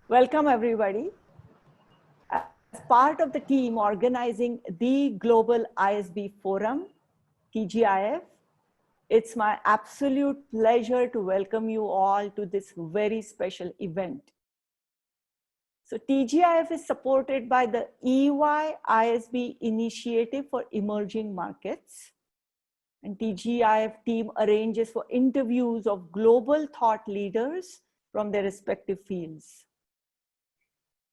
Welcome, everybody. As part of the team organizing the Global ISB Forum, TGIF, it's my absolute pleasure to welcome you all to this very special event. So TGIF is supported by the EY ISB Initiative for Emerging Markets. And TGIF team arranges for interviews of global thought leaders from their respective fields.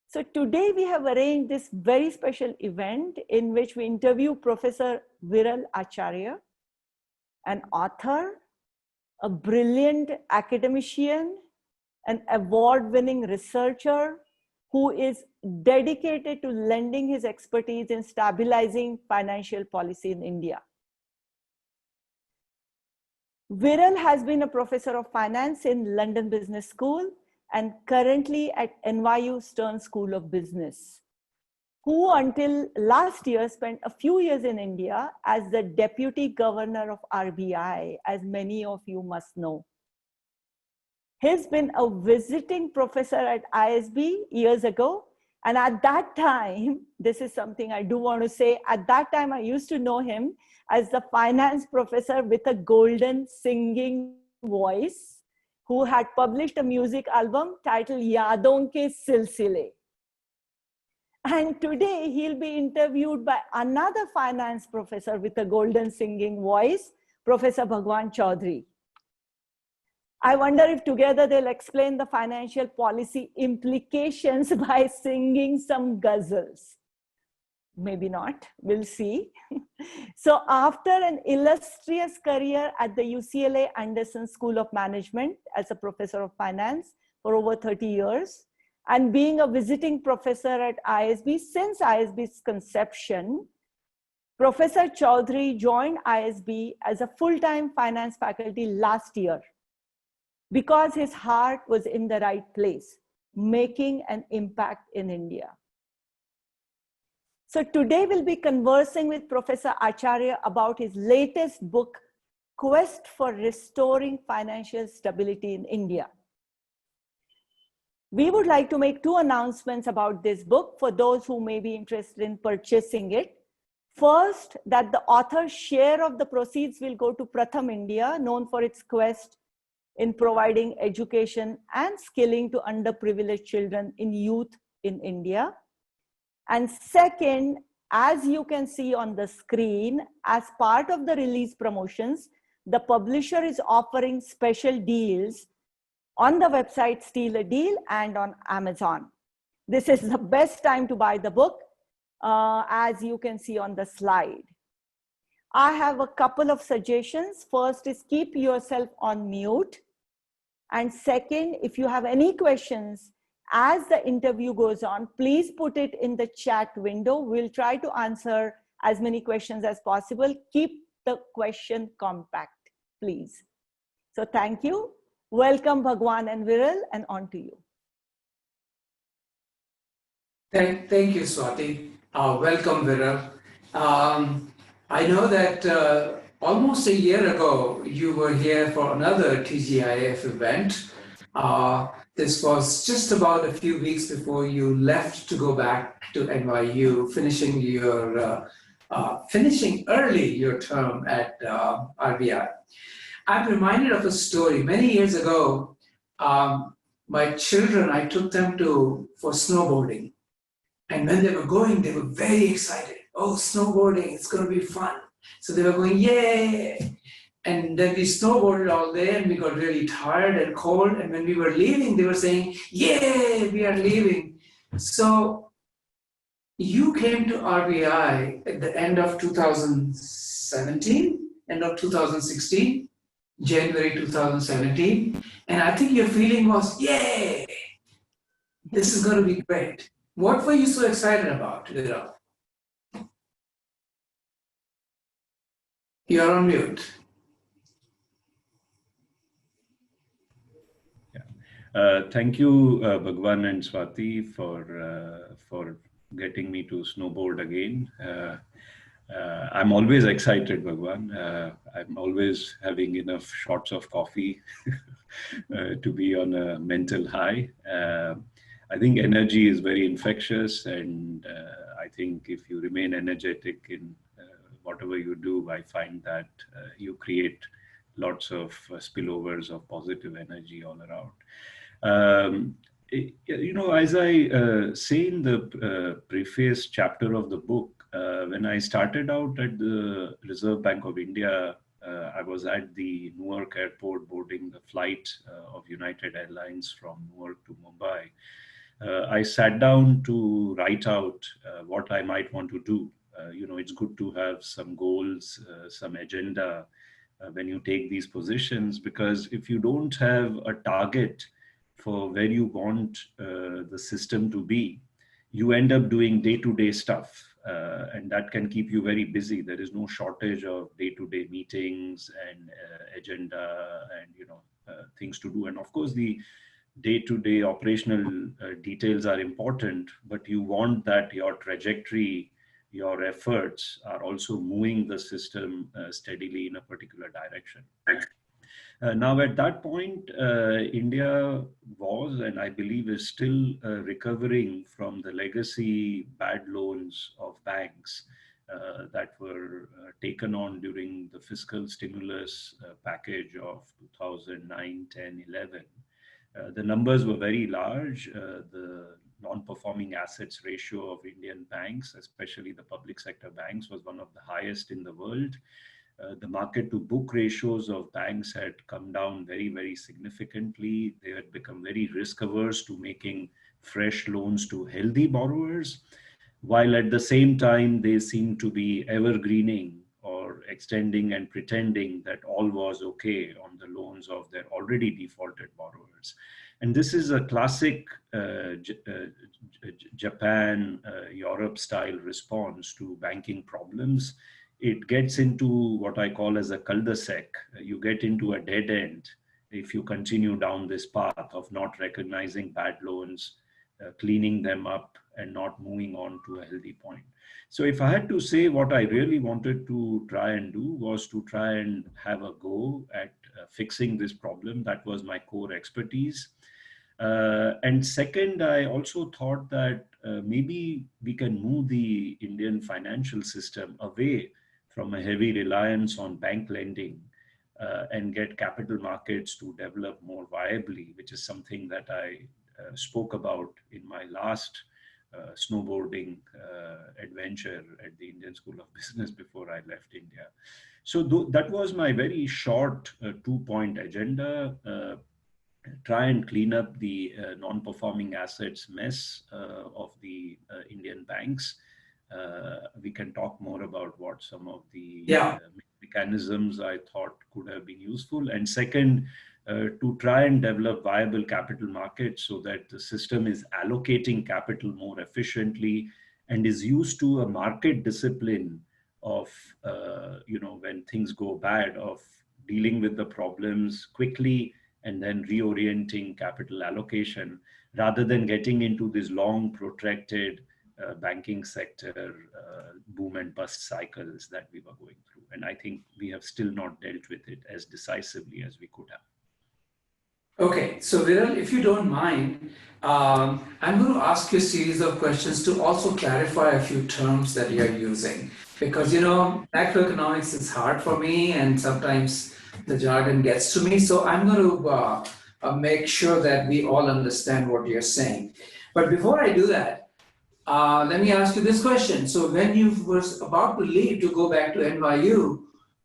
So today we have arranged this very special event in which we interview Professor Viral Acharya, an author, a brilliant academician, an award-winning researcher who is dedicated to lending his expertise in stabilizing financial policy in India. Viral has been a professor of finance in London Business School and currently at NYU Stern School of Business, who until last year spent a few years in India as the Deputy Governor of RBI, as many of you must know. He's been a visiting professor at ISB years ago, and at that time, this is something I do want to say, at that time I used to know him as the finance professor with a golden singing voice, who had published a music album titled Yaadon Ke Silsile. And today he'll be interviewed by another finance professor with a golden singing voice, Professor Bhagwan Chowdhry. I wonder if together they'll explain the financial policy implications by singing some ghazals. Maybe not, we'll see. So after an illustrious career at the UCLA Anderson School of Management as a professor of finance for over 30 years, and being a visiting professor at ISB since ISB's conception, Professor Chowdhry joined ISB as a full-time finance faculty last year because his heart was in the right place, making an impact in India. So today we'll be conversing with Professor Acharya about his latest book, Quest for Restoring Financial Stability in India. We would like to make two announcements about this book for those who may be interested in purchasing it. First, that the author's share of the proceeds will go to Pratham India, known for its quest in providing education and skilling to underprivileged children in youth in India. And second, as you can see on the screen, as part of the release promotions, the publisher is offering special deals on the website Steal a Deal and on Amazon. This is the best time to buy the book, as you can see on the slide. I have a couple of suggestions. First is keep yourself on mute. And second, if you have any questions as the interview goes on, please put it in the chat window. We'll try to answer as many questions as possible. Keep the question compact, please. So thank you. Welcome, Bhagwan and Viral, and on to you. Thank you, Swati. Welcome, Viral. I know that almost a year ago, you were here for another TGIF event. This was just about a few weeks before you left to go back to NYU, finishing early your term at RBI. I'm reminded of a story. Many years ago, my children, I took them for snowboarding. And when they were going, they were very excited. Oh, snowboarding, it's going to be fun. So they were going, yay! And then we snowboarded all day and we got really tired and cold. And when we were leaving, they were saying, yay, we are leaving. So you came to RBI at the end of 2017, end of 2016, January 2017. And I think your feeling was, yay, this is going to be great. What were you so excited about, Viral? You're on mute. Thank you, Bhagwan and Swati, for getting me to snowboard again. I'm always excited, Bhagwan. I'm always having enough shots of coffee to be on a mental high. I think energy is very infectious, and I think if you remain energetic in whatever you do, I find that you create lots of spillovers of positive energy all around. As I say in the preface chapter of the book, when I started out at the Reserve Bank of India, I was at the Newark airport boarding the flight of United Airlines from Newark to Mumbai. I sat down to write out what I might want to do. It's good to have some goals, some agenda when you take these positions, because if you don't have a target for where you want the system to be, you end up doing day-to-day stuff, and that can keep you very busy. There is no shortage of day-to-day meetings and agenda and things to do. And of course, the day-to-day operational details are important, but you want that your trajectory, your efforts are also moving the system steadily in a particular direction. Now, at that point, India was, and I believe is still recovering from the legacy bad loans of banks that were taken on during the fiscal stimulus package of 2009, 10, 11. The numbers were very large. The non-performing assets ratio of Indian banks, especially the public sector banks, was one of the highest in the world. The market to book ratios of banks had come down very, very significantly. They had become very risk averse to making fresh loans to healthy borrowers, while at the same time they seemed to be evergreening or extending and pretending that all was okay on the loans of their already defaulted borrowers. And this is a classic Japan, Europe style response to banking problems. It gets into what I call as a cul-de-sac. You get into a dead end if you continue down this path of not recognizing bad loans, cleaning them up, and not moving on to a healthy point. So if I had to say what I really wanted to try and do was to try and have a go at fixing this problem. That was my core expertise. And second, I also thought that maybe we can move the Indian financial system away from a heavy reliance on bank lending and get capital markets to develop more viably, which is something that I spoke about in my last snowboarding adventure at the Indian School of Business before I left India. So that was my very short 2-point agenda. Try and clean up the non-performing assets mess of the Indian banks. We can talk more about what some of the mechanisms I thought could have been useful. And second, to try and develop viable capital markets so that the system is allocating capital more efficiently and is used to a market discipline of, when things go bad, of dealing with the problems quickly and then reorienting capital allocation rather than getting into these long protracted banking sector boom and bust cycles that we were going through. And I think we have still not dealt with it as decisively as we could have. Okay, so Viral, if you don't mind, I'm going to ask you a series of questions to also clarify a few terms that you're using. Because, macroeconomics is hard for me and sometimes the jargon gets to me. So I'm going to make sure that we all understand what you're saying. But before I do that, let me ask you this question. So when you were about to leave to go back to NYU,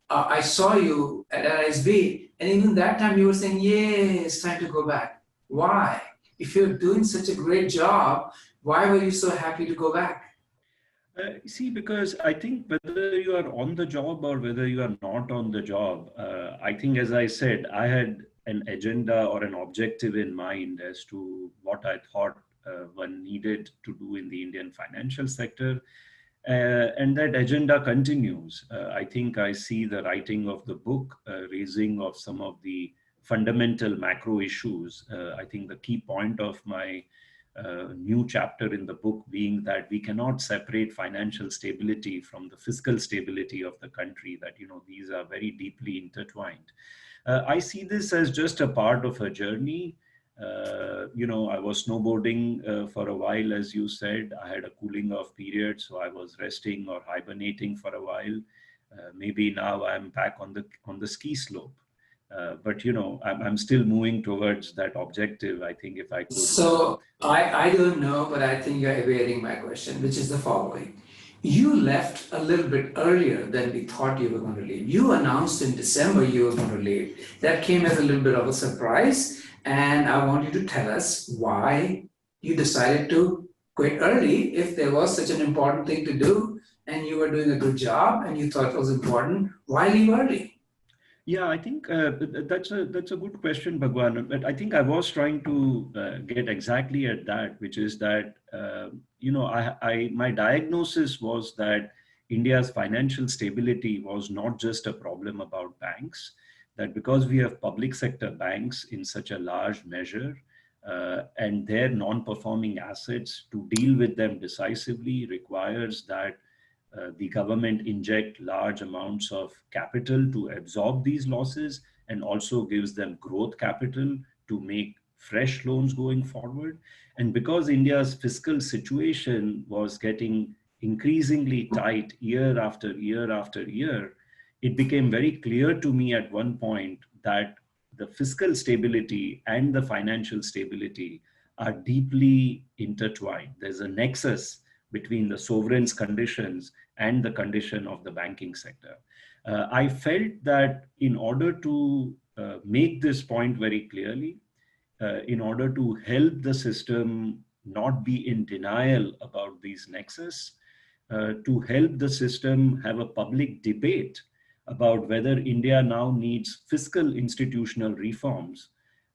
I saw you at ISB, and even that time you were saying, yeah, it's time to go back. Why? If you're doing such a great job, why were you so happy to go back? See, because I think whether you are on the job or whether you are not on the job, I think, as I said, I had an agenda or an objective in mind as to what I thought one needed to do in the Indian financial sector. And that agenda continues. I think I see the writing of the book, raising of some of the fundamental macro issues. I think the key point of my new chapter in the book being that we cannot separate financial stability from the fiscal stability of the country, that, these are very deeply intertwined. I see this as just a part of a journey. I was snowboarding for a while, as you said. I had a cooling off period, so I was resting or hibernating for a while. Maybe now I'm back on the ski slope. But I'm still moving towards that objective. I think if I could. So I don't know, but I think you're evading my question, which is the following. You left a little bit earlier than we thought you were going to leave. You announced in December you were going to leave. That came as a little bit of a surprise. And I want you to tell us why you decided to quit early if there was such an important thing to do and you were doing a good job and you thought it was important. Why leave early? Yeah, I think that's a good question, Bhagwan. But I think I was trying to get exactly at that, which is that my diagnosis was that India's financial stability was not just a problem about banks. That because we have public sector banks in such a large measure, and their non-performing assets, to deal with them decisively requires that the government inject large amounts of capital to absorb these losses and also gives them growth capital to make fresh loans going forward. And because India's fiscal situation was getting increasingly tight year after year after year, it became very clear to me at one point that the fiscal stability and the financial stability are deeply intertwined. There's a nexus between the sovereign's conditions and the condition of the banking sector. I felt that in order to make this point very clearly, in order to help the system not be in denial about these nexus, to help the system have a public debate about whether India now needs fiscal institutional reforms,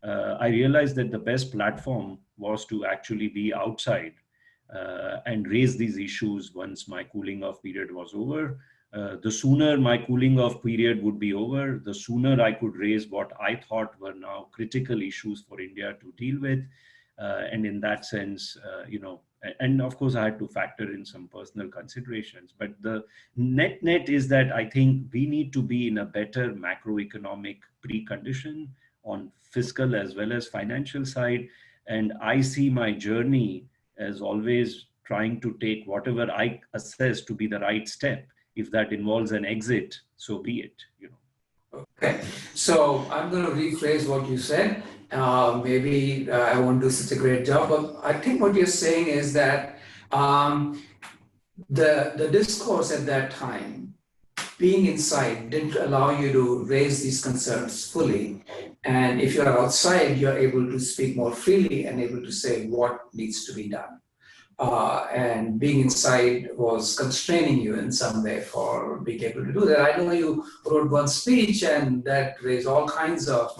I realized that the best platform was to actually be outside and raise these issues once my cooling off period was over. The sooner my cooling off period would be over, the sooner I could raise what I thought were now critical issues for India to deal with. And in that sense, and of course I had to factor in some personal considerations, but the net is that I think we need to be in a better macroeconomic precondition on fiscal as well as financial side. And I see my journey as always trying to take whatever I assess to be the right step. If that involves an exit, so be it. Okay, so I'm going to rephrase what you said. Maybe I won't do such a great job, but I think what you're saying is that the discourse at that time, being inside, didn't allow you to raise these concerns fully. And if you're outside, you're able to speak more freely and able to say what needs to be done. And being inside was constraining you in some way for being able to do that. I know you wrote one speech and that raised all kinds of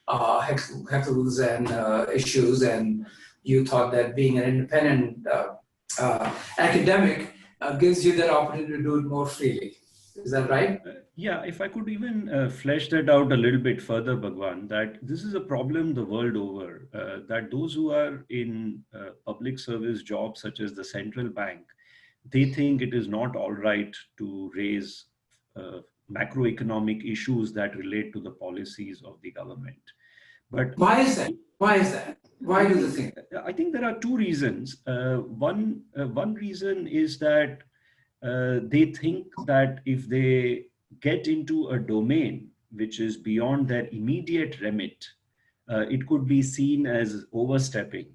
heckles and issues, and you thought that being an independent academic gives you that opportunity to do it more freely. Is that right? Yeah, if I could even flesh that out a little bit further, Bhagwan, that this is a problem the world over, that those who are in public service jobs such as the central bank, they think it is not all right to raise macroeconomic issues that relate to the policies of the government. But why is that? Why is that? Why do you think? I think there are two reasons. One reason is that they think that if they get into a domain which is beyond their immediate remit, it could be seen as overstepping.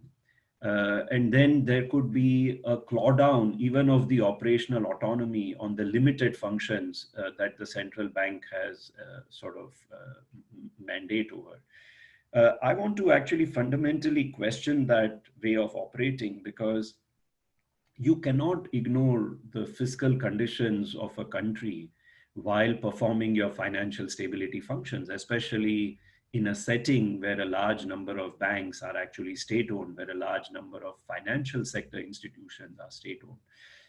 And then there could be a clawdown even of the operational autonomy on the limited functions that the central bank has mandate over. I want to actually fundamentally question that way of operating, because you cannot ignore the fiscal conditions of a country while performing your financial stability functions, especially in a setting where a large number of banks are actually state-owned, where a large number of financial sector institutions are state-owned.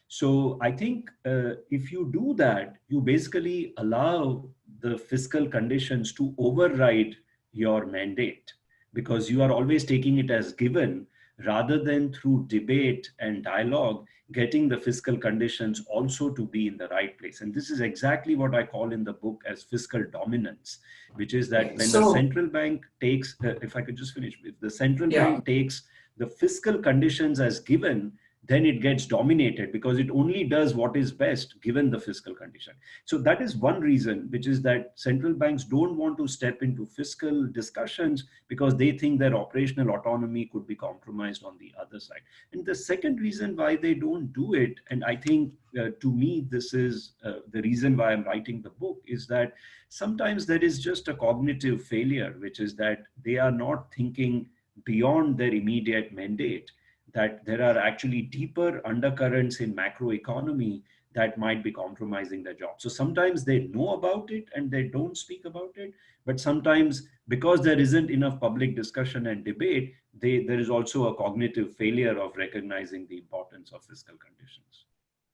So I think if you do that, you basically allow the fiscal conditions to override your mandate, because you are always taking it as given rather than through debate and dialogue getting the fiscal conditions also to be in the right place. And this is exactly what I call in the book as fiscal dominance, which is that when the central bank takes, if I could just finish, if the central bank takes the fiscal conditions as given, then it gets dominated because it only does what is best given the fiscal condition. So that is one reason, which is that central banks don't want to step into fiscal discussions because they think their operational autonomy could be compromised on the other side. And the second reason why they don't do it, and I think to me, this is the reason why I'm writing the book, is that sometimes there is just a cognitive failure, which is that they are not thinking beyond their immediate mandate, that there are actually deeper undercurrents in macroeconomy that might be compromising their job. So sometimes they know about it and they don't speak about it, but sometimes because there isn't enough public discussion and debate, there is also a cognitive failure of recognizing the importance of fiscal conditions.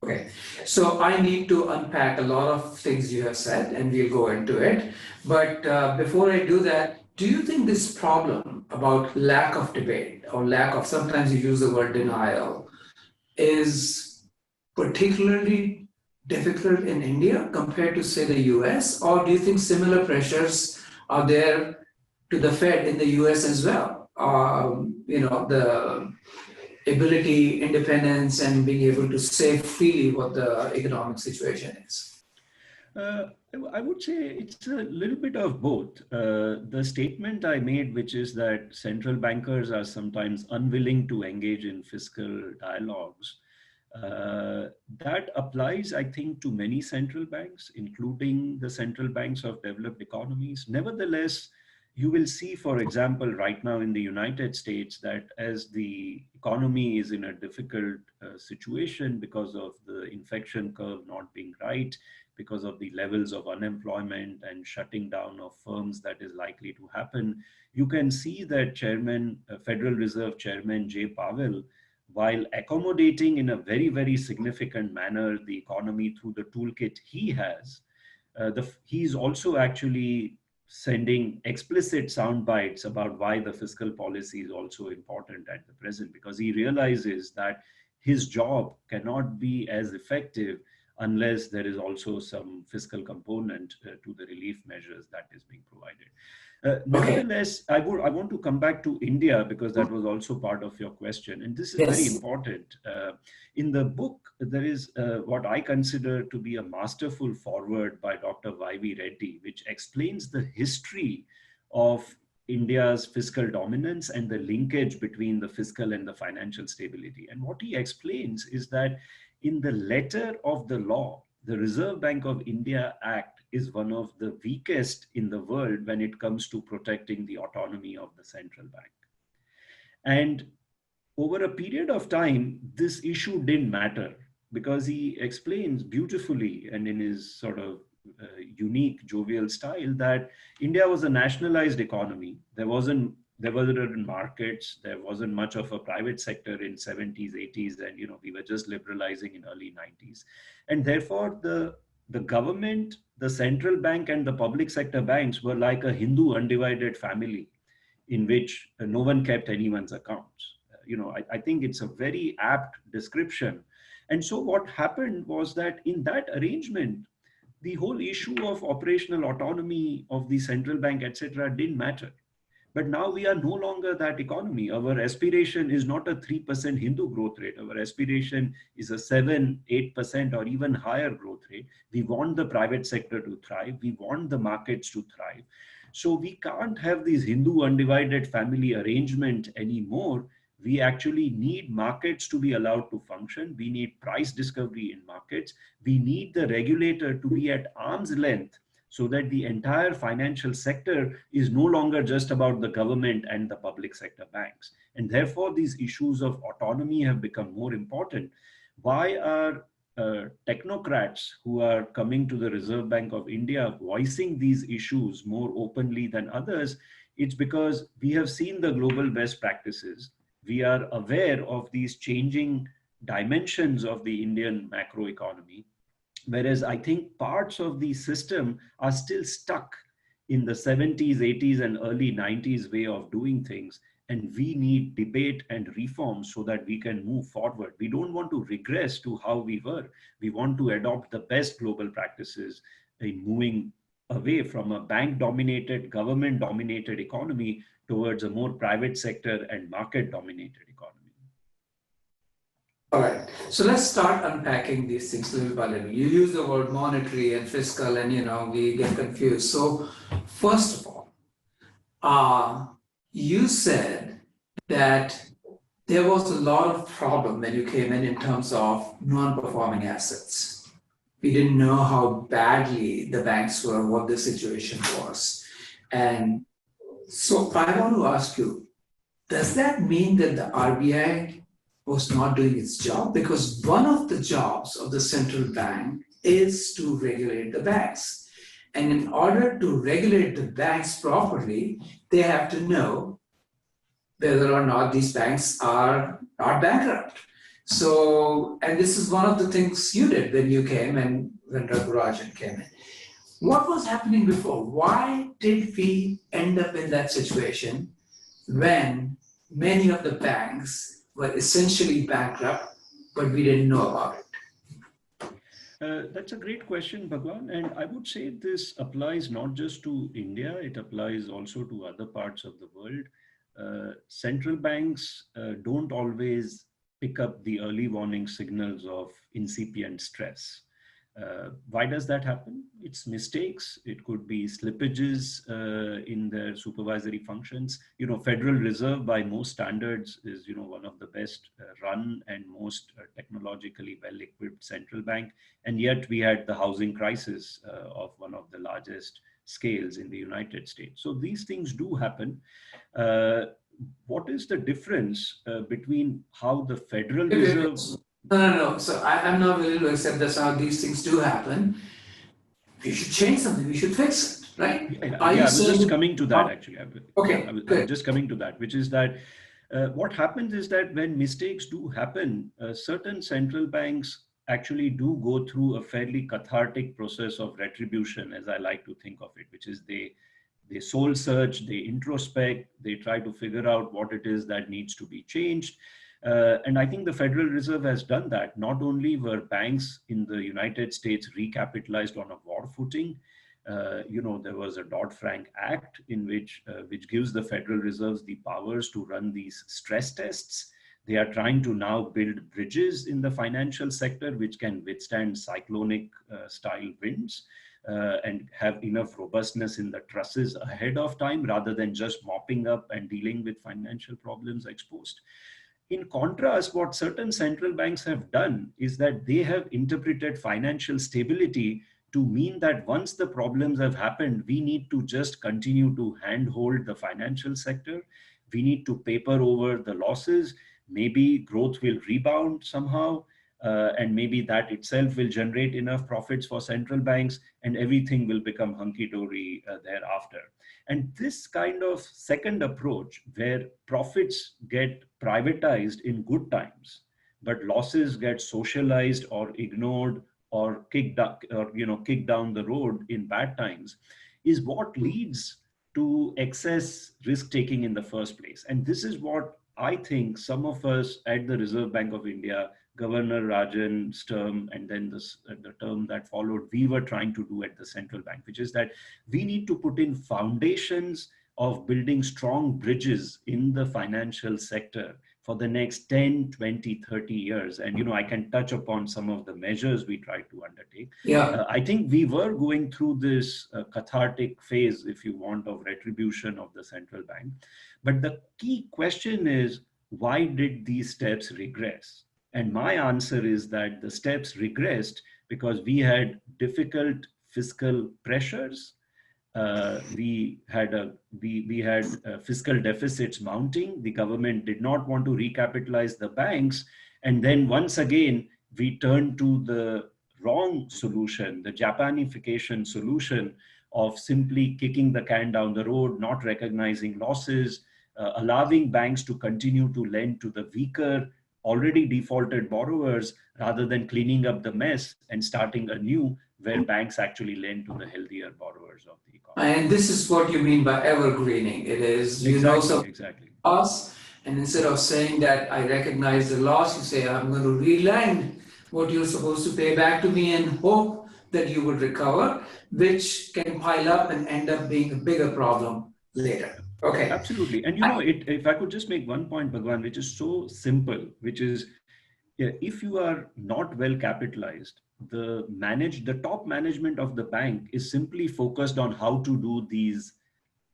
Okay, so I need to unpack a lot of things you have said and we'll go into it. But before I do that, do you think this problem about lack of debate or lack of, sometimes you use the word denial, is particularly difficult in India compared to, say, the US? Or do you think similar pressures are there to the Fed in the US as well? The ability, independence, and being able to say freely what the economic situation is? I would say it's a little bit of both. The statement I made, which is that central bankers are sometimes unwilling to engage in fiscal dialogues, that applies, I think, to many central banks, including the central banks of developed economies. Nevertheless, you will see, for example, right now in the United States, that as the economy is in a difficult situation because of the infection curve not being right, because of the levels of unemployment and shutting down of firms that is likely to happen, you can see that Federal Reserve Chairman Jay Powell, while accommodating in a very, very significant manner the economy through the toolkit he has, he's also actually sending explicit sound bites about why the fiscal policy is also important at the present, because he realizes that his job cannot be as effective unless there is also some fiscal component to the relief measures that is being provided. Nevertheless, I want to come back to India because that was also part of your question. And this is very important. In the book, there is what I consider to be a masterful foreword by Dr. Y.V. Reddy, which explains the history of India's fiscal dominance and the linkage between the fiscal and the financial stability. And what he explains is that in the letter of the law, the Reserve Bank of India Act is one of the weakest in the world when it comes to protecting the autonomy of the central bank. And over a period of time, this issue didn't matter because he explains beautifully and in his sort of unique jovial style that India was a nationalized economy. There wasn't markets, there wasn't much of a private sector in 70s, 80s, and we were just liberalizing in early 90s. And therefore the government, the central bank, and the public sector banks were like a Hindu undivided family in which no one kept anyone's accounts. I think it's a very apt description. And so what happened was that in that arrangement, the whole issue of operational autonomy of the central bank, etc., didn't matter. But now we are no longer that economy. Our aspiration is not a 3% Hindu growth rate. Our aspiration is a 7, 8% or even higher growth rate. We want the private sector to thrive. We want the markets to thrive. So we can't have this Hindu undivided family arrangement anymore. We actually need markets to be allowed to function. We need price discovery in markets. We need the regulator to be at arm's length so that the entire financial sector is no longer just about the government and the public sector banks. And therefore, these issues of autonomy have become more important. Why are technocrats who are coming to the Reserve Bank of India voicing these issues more openly than others? It's because we have seen the global best practices. We are aware of these changing dimensions of the Indian macroeconomy. Whereas I think parts of the system are still stuck in the 70s, 80s, and early 90s way of doing things. and we need debate and reform so that we can move forward. We don't want to regress to how we were. We want to adopt the best global practices in moving away from a bank-dominated, government-dominated economy towards a more private sector and market-dominated economy. All right, so let's start unpacking these things little by little. You use the word monetary and fiscal, and we get confused. So first of all, you said that there was a lot of problem when you came in terms of non-performing assets. We didn't know how badly the banks were, what the situation was. And so I want to ask you, does that mean that the RBI was not doing its job? Because one of the jobs of the central bank is to regulate the banks. And in order to regulate the banks properly, they have to know whether or not these banks are not bankrupt. So, and this is one of the things you did when you came and when Ragurajan came in. What was happening before? Why did we end up in that situation when many of the banks were essentially bankrupt, but we didn't know about it? That's a great question, Bhagwan. And I would say this applies not just to India, it applies also to other parts of the world. Central banks don't always pick up the early warning signals of incipient stress. Why does that happen? It's mistakes. It could be slippages in their supervisory functions. Federal Reserve by most standards is, one of the best run and most technologically well-equipped central bank. And yet we had the housing crisis of one of the largest scales in the United States. So these things do happen. What is the difference between how the Federal Reserve... No. So I'm not willing to accept that's how these things do happen. We should change something. We should fix it, right? I was just coming to that, actually. Okay, I was just coming to that, which is that what happens is that when mistakes do happen, certain central banks actually do go through a fairly cathartic process of retribution, as I like to think of it, which is they soul search, they introspect, they try to figure out what it is that needs to be changed. And I think the Federal Reserve has done that. Not only were banks in the United States recapitalized on a war footing, there was a Dodd-Frank Act in which gives the Federal Reserve the powers to run these stress tests. They are trying to now build bridges in the financial sector which can withstand cyclonic style winds and have enough robustness in the trusses ahead of time rather than just mopping up and dealing with financial problems exposed. In contrast, what certain central banks have done is that they have interpreted financial stability to mean that once the problems have happened, we need to just continue to handhold the financial sector. We need to paper over the losses. Maybe growth will rebound somehow, and maybe that itself will generate enough profits for central banks, and everything will become hunky-dory thereafter. And this kind of second approach, where profits get privatized in good times, but losses get socialized or ignored or kicked down the road in bad times, is what leads to excess risk-taking in the first place. And this is what I think some of us at the Reserve Bank of India, Governor Rajan's term, and then the term that followed, we were trying to do at the central bank, which is that we need to put in foundations of building strong bridges in the financial sector for the next 10, 20, 30 years. And, I can touch upon some of the measures we tried to undertake. Yeah. I think we were going through this cathartic phase, if you want, of retribution of the central bank. But the key question is, why did these steps regress? And my answer is that the steps regressed because we had difficult fiscal pressures. We had fiscal deficits mounting. The government did not want to recapitalize the banks. And then once again, we turned to the wrong solution, the Japanification solution of simply kicking the can down the road, not recognizing losses, allowing banks to continue to lend to the weaker, already defaulted borrowers rather than cleaning up the mess and starting anew where banks actually lend to the healthier borrowers of the economy. And this is what you mean by evergreening. It is, exactly. loss. And instead of saying that I recognize the loss, you say, I'm going to relend what you're supposed to pay back to me and hope that you would recover, which can pile up and end up being a bigger problem later. Okay. Absolutely. And if I could just make one point, Bhagwan, which is so simple, which is, if you are not well capitalized, the top management of the bank is simply focused on how to do these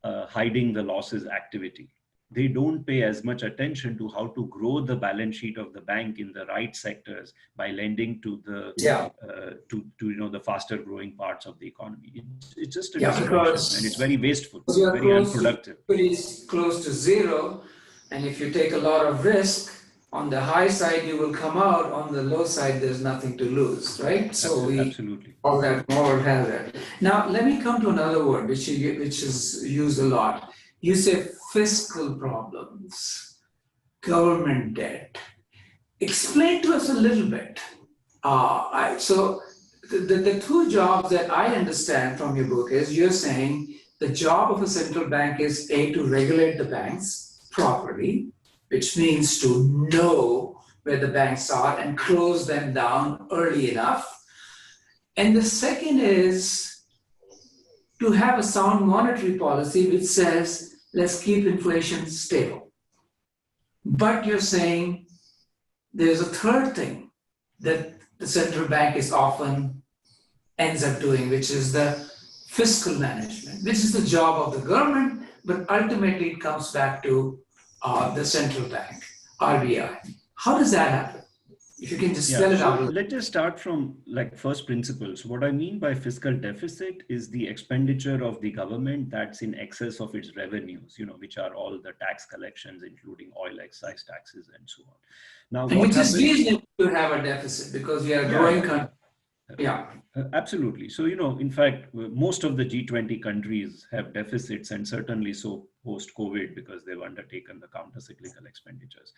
hiding the losses activity. They don't pay as much attention to how to grow the balance sheet of the bank in the right sectors by lending to the the faster growing parts of the economy. It's just a distraction, and it's very wasteful, very unproductive. It's close to zero, and if you take a lot of risk, on the high side you will come out, on the low side there's nothing to lose, right? So absolutely all that moral hazard. Now let me come to another word which is used a lot. You say fiscal problems, government debt. Explain to us a little bit. So the two jobs that I understand from your book is you're saying the job of a central bank is to regulate the banks properly, which means to know where the banks are and close them down early enough. And the second is to have a sound monetary policy which says, let's keep inflation stable. But you're saying there's a third thing that the central bank is often ends up doing, which is the fiscal management, which is the job of the government, but ultimately it comes back to the central bank, RBI. How does that happen? If you can just spell it out. Let's just start from first principles. What I mean by fiscal deficit is the expenditure of the government that's in excess of its revenues, which are all the tax collections, including oil excise taxes and so on. Now, and which is reasonable to have a deficit because we are a growing country. Yeah. Absolutely. So, in fact, most of the G20 countries have deficits, and certainly so post-COVID because they've undertaken the counter-cyclical expenditures.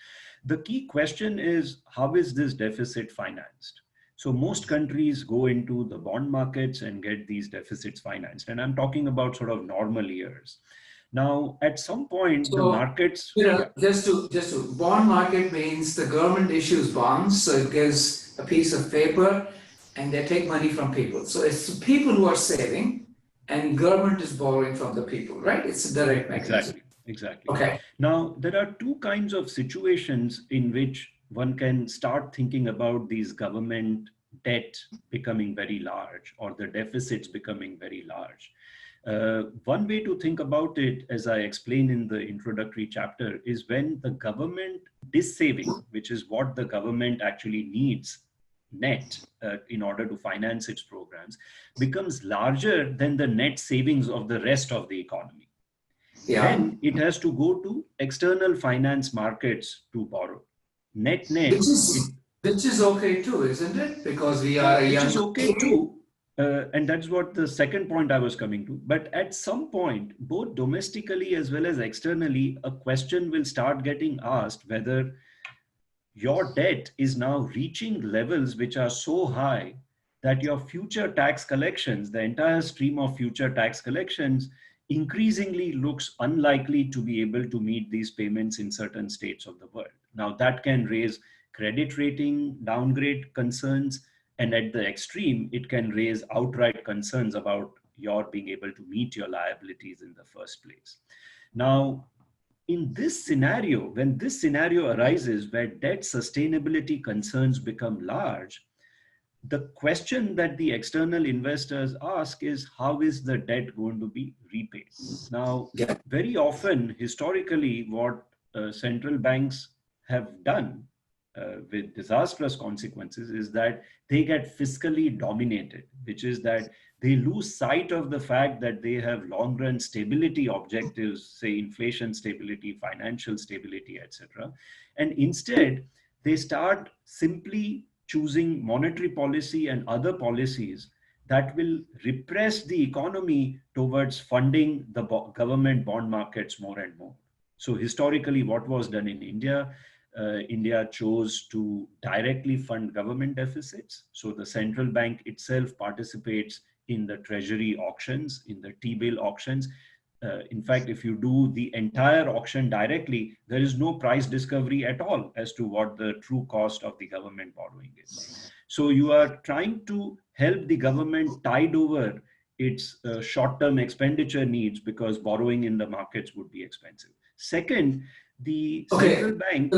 The key question is, how is this deficit financed? So most countries go into the bond markets and get these deficits financed. And I'm talking about sort of normal years. Now, at some point, the markets... Just to bond market means the government issues bonds, so it gives a piece of paper and they take money from people. So it's the people who are saving and government is borrowing from the people, right? It's a direct mechanism. Exactly. Okay. Now, there are two kinds of situations in which one can start thinking about these government debt becoming very large or the deficits becoming very large. One way to think about it, as I explained in the introductory chapter, is when the government is saving, which is what the government actually needs net in order to finance its programs, becomes larger than the net savings of the rest of the economy. Yeah. Then it has to go to external finance markets to borrow. Net. Which is okay too, isn't it? Because we are a young... Which is okay too. And that's what the second point I was coming to. But at some point, both domestically as well as externally, a question will start getting asked whether your debt is now reaching levels which are so high that your future tax collections, the entire stream of future tax collections, increasingly looks unlikely to be able to meet these payments in certain states of the world. Now that can raise credit rating downgrade concerns, and at the extreme, it can raise outright concerns about your being able to meet your liabilities in the first place. Now, in this scenario, when this scenario arises where debt sustainability concerns become large, the question that the external investors ask is, how is the debt going to be repaid? Now, very often, historically, what central banks have done with disastrous consequences is that they get fiscally dominated, which is that they lose sight of the fact that they have long-run stability objectives, say inflation stability, financial stability, etc. And instead, they start simply choosing monetary policy and other policies that will repress the economy towards funding the government bond markets more and more. So historically, what was done in India? India chose to directly fund government deficits. So the central bank itself participates in the treasury auctions, in the T-bill auctions. In fact, if you do the entire auction directly, there is no price discovery at all as to what the true cost of the government borrowing is. So you are trying to help the government tide over its short-term expenditure needs because borrowing in the markets would be expensive. Second, the central bank...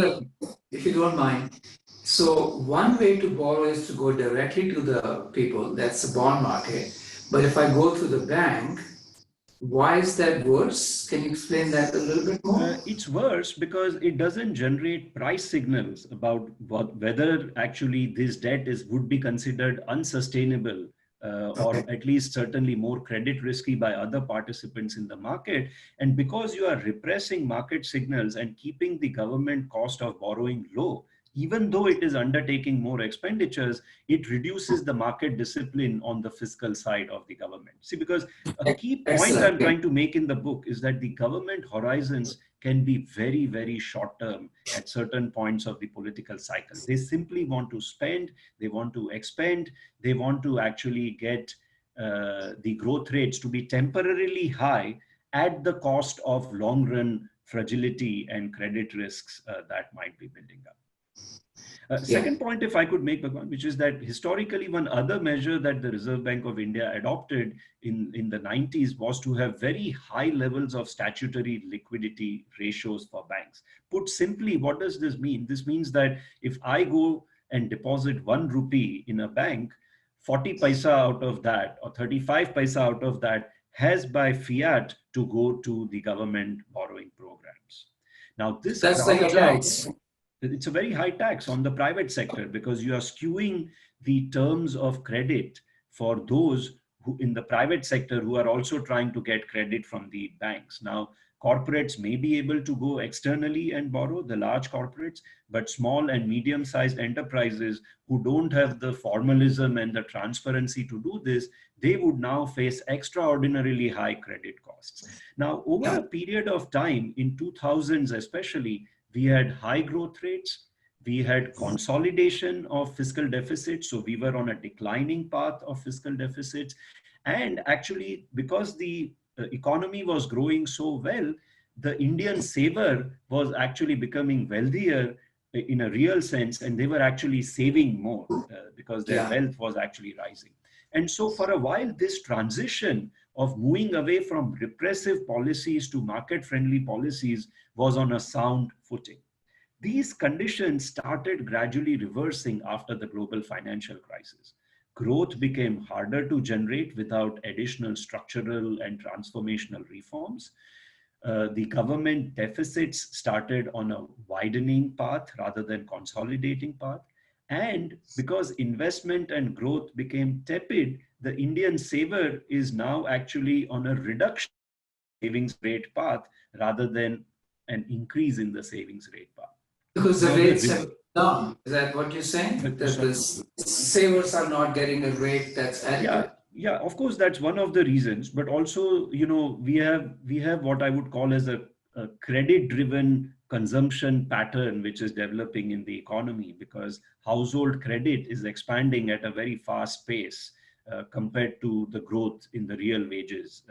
If you don't mind. So one way to borrow is to go directly to the people, that's the bond market. But if I go to the bank, why is that worse? Can you explain that a little bit more? It's worse because it doesn't generate price signals about whether actually this debt would be considered unsustainable or at least certainly more credit risky by other participants in the market. And because you are repressing market signals and keeping the government cost of borrowing low, even though it is undertaking more expenditures, it reduces the market discipline on the fiscal side of the government. See, because a key point I'm trying to make in the book is that the government horizons can be very, very short term at certain points of the political cycle. They simply want to spend, they want to expend, they want to actually get the growth rates to be temporarily high at the cost of long run fragility and credit risks that might be building up. Second point, if I could make, Bhagwan, which is that historically one other measure that the Reserve Bank of India adopted in the 90s was to have very high levels of statutory liquidity ratios for banks. Put simply, what does this mean? This means that if I go and deposit 1 rupee in a bank, 40 paisa out of that or 35 paisa out of that has by fiat to go to the government borrowing programs. Now this that's like a tax. It's a very high tax on the private sector because you are skewing the terms of credit for those who in the private sector who are also trying to get credit from the banks. Now, corporates may be able to go externally and borrow, the large corporates, but small and medium-sized enterprises who don't have the formalism and the transparency to do this, they would now face extraordinarily high credit costs. Now, over a period of time, in 2000s especially, we had high growth rates, we had consolidation of fiscal deficits, so we were on a declining path of fiscal deficits. And actually, because the economy was growing so well, the Indian saver was actually becoming wealthier in a real sense, and they were actually saving more because their wealth was actually rising. And so for a while, this transition of moving away from repressive policies to market-friendly policies was on a sound footing. These conditions started gradually reversing after the global financial crisis. Growth became harder to generate without additional structural and transformational reforms. The government deficits started on a widening path rather than consolidating path. And because investment and growth became tepid, the Indian saver is now actually on a reduction savings rate path rather than an increase in the savings rate path. Because the rates have down. Is that what you're saying? That the savers are not getting a rate that's adequate? Yeah, of course, that's one of the reasons. But also, you know, we have what I would call as a credit-driven consumption pattern, which is developing in the economy because household credit is expanding at a very fast pace compared to the growth in the real wages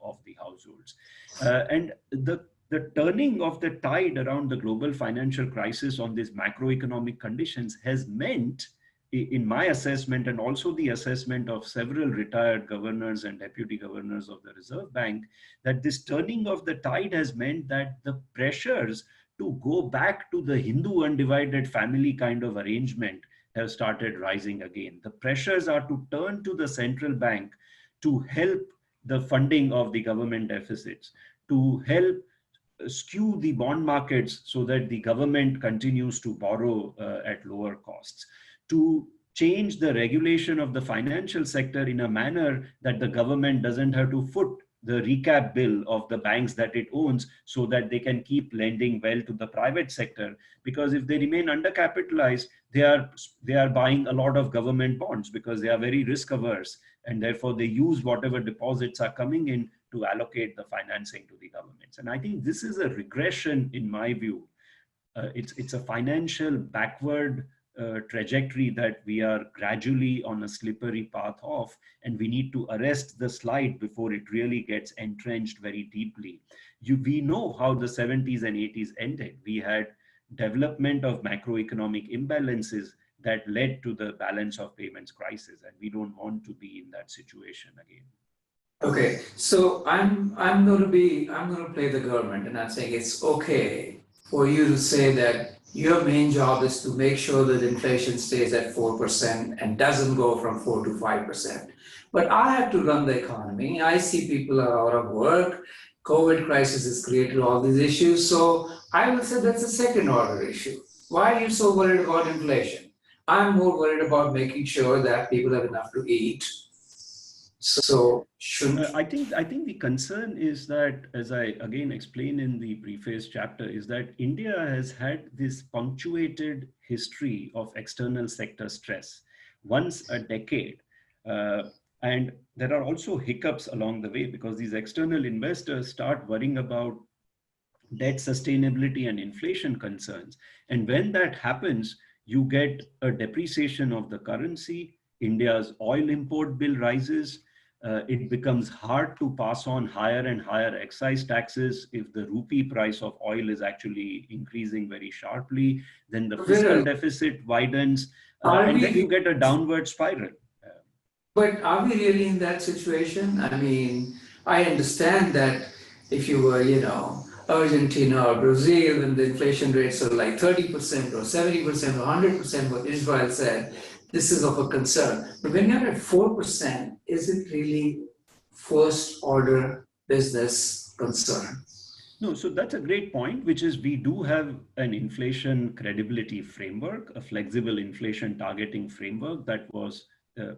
of the households. And the turning of the tide around the global financial crisis on these macroeconomic conditions has meant, in my assessment and also the assessment of several retired governors and deputy governors of the Reserve Bank, that this turning of the tide has meant that the pressures to go back to the Hindu undivided family kind of arrangement have started rising again. The pressures are to turn to the central bank to help the funding of the government deficits, to help skew the bond markets so that the government continues to borrow at lower costs, to change the regulation of the financial sector in a manner that the government doesn't have to foot the recap bill of the banks that it owns so that they can keep lending well to the private sector. Because if they remain undercapitalized, they are buying a lot of government bonds because they are very risk averse, and therefore they use whatever deposits are coming in to allocate the financing to the governments. And I think this is a regression in my view. It's a financial backward trajectory that we are gradually on a slippery path off, and we need to arrest the slide before it really gets entrenched very deeply. We know how the 70s and 80s ended. We had development of macroeconomic imbalances that led to the balance of payments crisis, and we don't want to be in that situation again. Okay, so I'm going to play the government, and I'm saying it's okay for you to say that your main job is to make sure that inflation stays at 4% and doesn't go from 4 to 5%. But I have to run the economy. I see people are out of work. COVID crisis has created all these issues. So I will say that's a second order issue. Why are you so worried about inflation? I'm more worried about making sure that people have enough to eat. So I think the concern is that, as I again explained in the preface chapter, is that India has had this punctuated history of external sector stress once a decade. And there are also hiccups along the way, because these external investors start worrying about debt sustainability and inflation concerns. And when that happens, you get a depreciation of the currency. India's oil import bill rises. It becomes hard to pass on higher and higher excise taxes if the rupee price of oil is actually increasing very sharply. Then the fiscal deficit widens, and then you get a downward spiral. But are we really in that situation? I mean, I understand that if you were, Argentina or Brazil, and the inflation rates are like 30% or 70% or 100%, what Israel said, this is of a concern. But when you're at 4%, is it really first order business concern? No, so that's a great point, which is we do have an inflation credibility framework, a flexible inflation targeting framework that was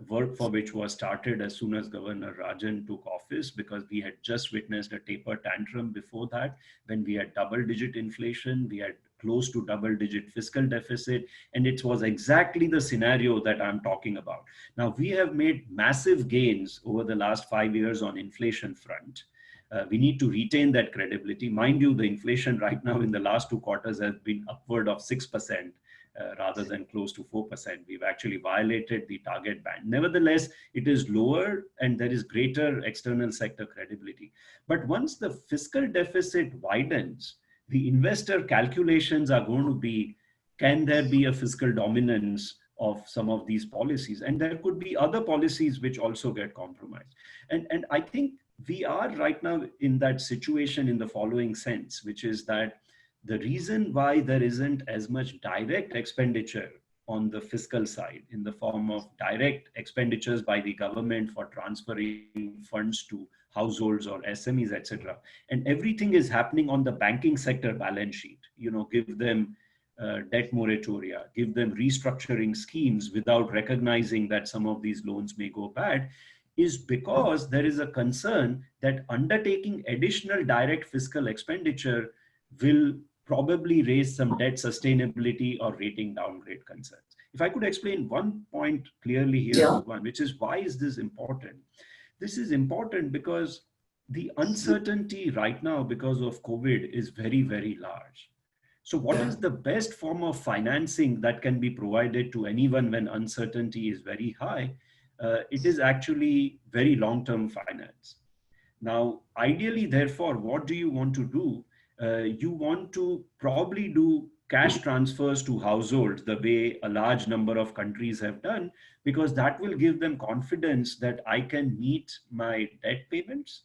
work for which was started as soon as Governor Rajan took office, because we had just witnessed a taper tantrum before that when we had double-digit inflation, we had close to double-digit fiscal deficit, and it was exactly the scenario that I'm talking about. Now, we have made massive gains over the last 5 years on inflation front. We need to retain that credibility. Mind you, the inflation right now in the last 2 quarters has been upward of 6%. Rather than close to 4%. We've actually violated the target band. Nevertheless, it is lower and there is greater external sector credibility. But once the fiscal deficit widens, the investor calculations are going to be, can there be a fiscal dominance of some of these policies? And there could be other policies which also get compromised. And I think we are right now in that situation in the following sense, which is that the reason why there isn't as much direct expenditure on the fiscal side in the form of direct expenditures by the government for transferring funds to households or SMEs, etc. And everything is happening on the banking sector balance sheet. Give them debt moratoria, give them restructuring schemes without recognizing that some of these loans may go bad, is because there is a concern that undertaking additional direct fiscal expenditure will probably raise some debt sustainability or rating downgrade concerns. If I could explain one point clearly here, Bhagwan, which is why is this important? This is important because the uncertainty right now because of COVID is very, very large. So what is the best form of financing that can be provided to anyone when uncertainty is very high? It is actually very long-term finance. Now, ideally, therefore, what do you want to do? You want to probably do cash transfers to households the way a large number of countries have done, because that will give them confidence that I can meet my debt payments,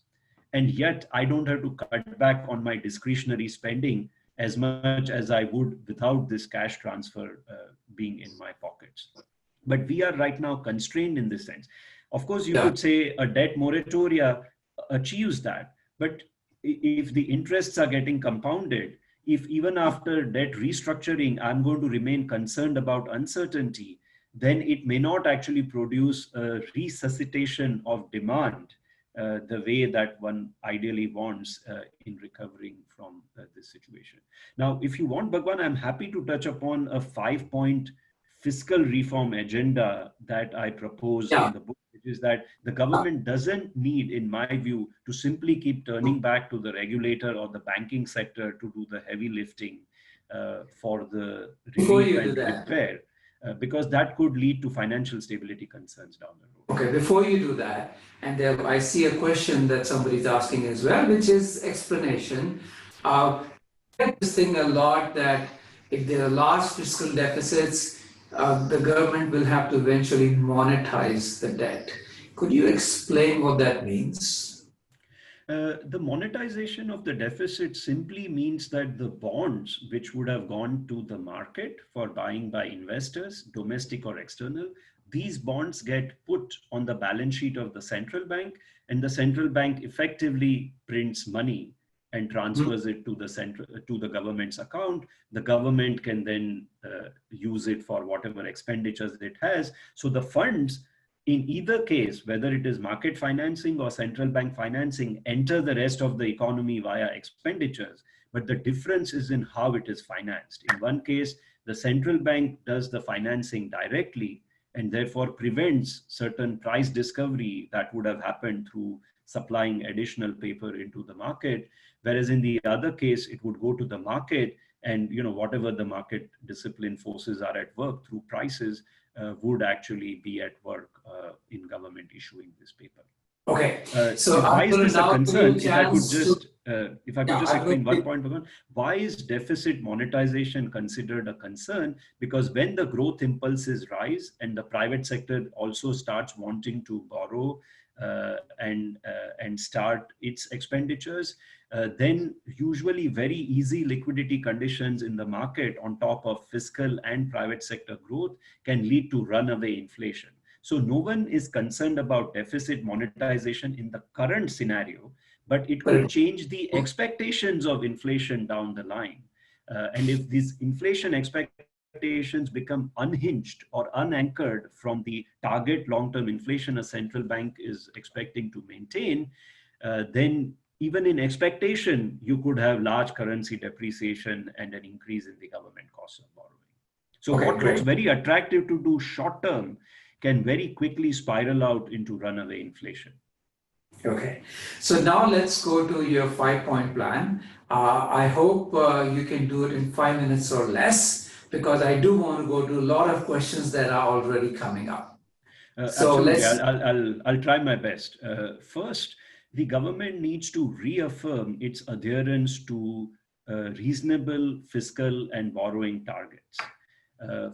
and yet I don't have to cut back on my discretionary spending as much as I would without this cash transfer being in my pockets. But we are right now constrained in this sense. Of course, you could say a debt moratoria achieves that, but if the interests are getting compounded, if even after debt restructuring, I'm going to remain concerned about uncertainty, then it may not actually produce a resuscitation of demand the way that one ideally wants in recovering from this situation. Now, if you want, Bhagwan, I'm happy to touch upon a 5-point fiscal reform agenda that I propose in the book, which is that the government doesn't need, in my view, to simply keep turning back to the regulator or the banking sector to do the heavy lifting for the relief and repair. because that could lead to financial stability concerns down the road. Okay, before you do that, and there, I see a question that somebody's asking as well, which is explanation. I get this thing a lot that if there are large fiscal deficits, the government will have to eventually monetize the debt. Could you explain what that means? The monetization of the deficit simply means that the bonds which would have gone to the market for buying by investors, domestic or external, these bonds get put on the balance sheet of the central bank, and the central bank effectively prints money and transfers it to the government's account. The government can then use it for whatever expenditures it has. So the funds, in either case, whether it is market financing or central bank financing, enter the rest of the economy via expenditures. But the difference is in how it is financed. In one case, the central bank does the financing directly and therefore prevents certain price discovery that would have happened through supplying additional paper into the market. Whereas in the other case, it would go to the market, and whatever the market discipline forces are at work through prices would actually be at work in government issuing this paper. Okay. So why is this a concern? If I could just explain one point, Bhagwan, why is deficit monetization considered a concern? Because when the growth impulses rise and the private sector also starts wanting to borrow and start its expenditures, then usually very easy liquidity conditions in the market on top of fiscal and private sector growth can lead to runaway inflation. So no one is concerned about deficit monetization in the current scenario, but it could change the expectations of inflation down the line. And if these inflation expectations become unhinged or unanchored from the target long-term inflation a central bank is expecting to maintain, then even in expectation, you could have large currency depreciation and an increase in the government cost of borrowing. So what looks very attractive to do short term can very quickly spiral out into runaway inflation. Okay, so now let's go to your 5-point plan. I hope you can do it in 5 minutes or less, because I do want to go to a lot of questions that are already coming up. So absolutely, I'll try my best. First, the government needs to reaffirm its adherence to reasonable fiscal and borrowing targets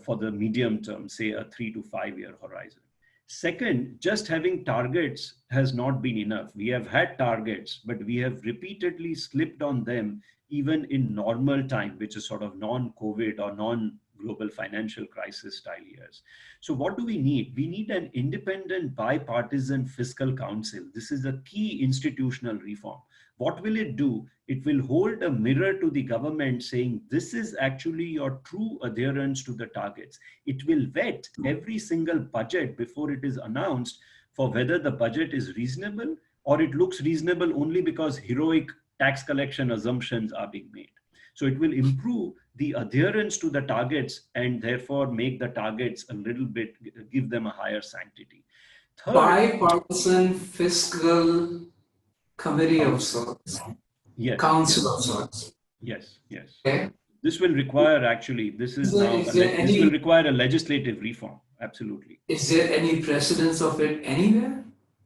for the medium term, say a 3 to 5 year horizon. Second, just having targets has not been enough. We have had targets, but we have repeatedly slipped on them even in normal time, which is sort of non-COVID or non-global financial crisis style years. So what do we need? We need an independent bipartisan fiscal council. This is a key institutional reform. What will it do? It will hold a mirror to the government saying, this is actually your true adherence to the targets. It will vet every single budget before it is announced for whether the budget is reasonable or it looks reasonable only because heroic tax collection assumptions are being made. So it will improve the adherence to the targets and therefore make the targets a little bit, give them a higher sanctity. Third, bipartisan fiscal committee of sorts. Yes. Council of sorts. Yes, yes. Okay. This will require this will require a legislative reform. Absolutely. Is there any precedence of it anywhere?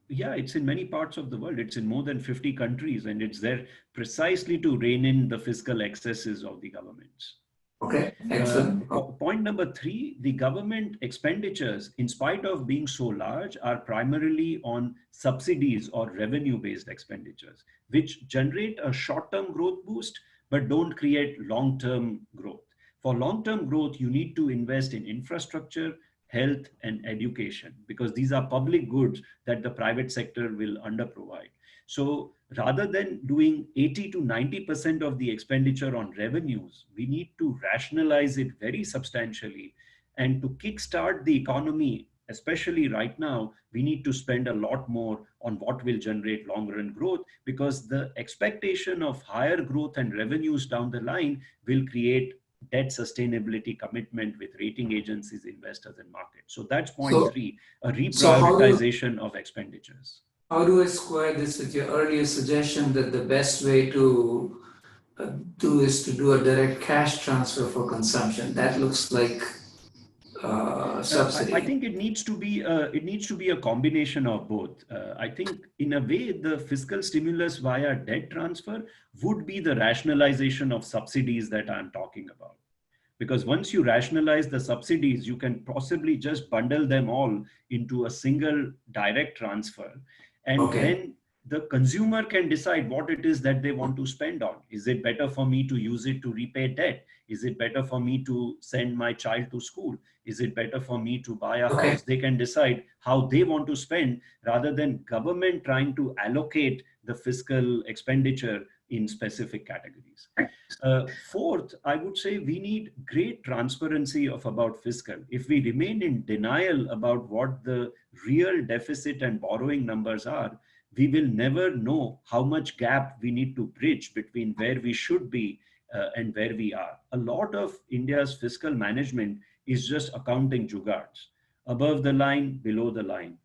Yeah, it's in many parts of the world. It's in more than 50 countries, and it's there precisely to rein in the fiscal excesses of the governments. Okay, excellent. Point number 3, the government expenditures, in spite of being so large, are primarily on subsidies or revenue-based expenditures, which generate a short-term growth boost, but don't create long-term growth. For long-term growth, you need to invest in infrastructure, health, and education, because these are public goods that the private sector will underprovide. So rather than doing 80 to 90% of the expenditure on revenues, we need to rationalize it very substantially. And to kickstart the economy, especially right now, we need to spend a lot more on what will generate long-run growth, because the expectation of higher growth and revenues down the line will create debt sustainability commitment with rating agencies, investors, and markets. So that's point 3, a reprioritization of expenditures. How do I square this with your earlier suggestion that the best way to do is to do a direct cash transfer for consumption? That looks like subsidy? I think it needs to be a combination of both. I think in a way the fiscal stimulus via debt transfer would be the rationalization of subsidies that I'm talking about. Because once you rationalize the subsidies, you can possibly just bundle them all into a single direct transfer. And then the consumer can decide what it is that they want to spend on. Is it better for me to use it to repay debt? Is it better for me to send my child to school? Is it better for me to buy a house? They can decide how they want to spend rather than government trying to allocate the fiscal expenditure in specific categories. Fourth, I would say we need great transparency about fiscal. If we remain in denial about what the real deficit and borrowing numbers are, we will never know how much gap we need to bridge between where we should be and where we are. A lot of India's fiscal management is just accounting jugards. Above the line, below the line.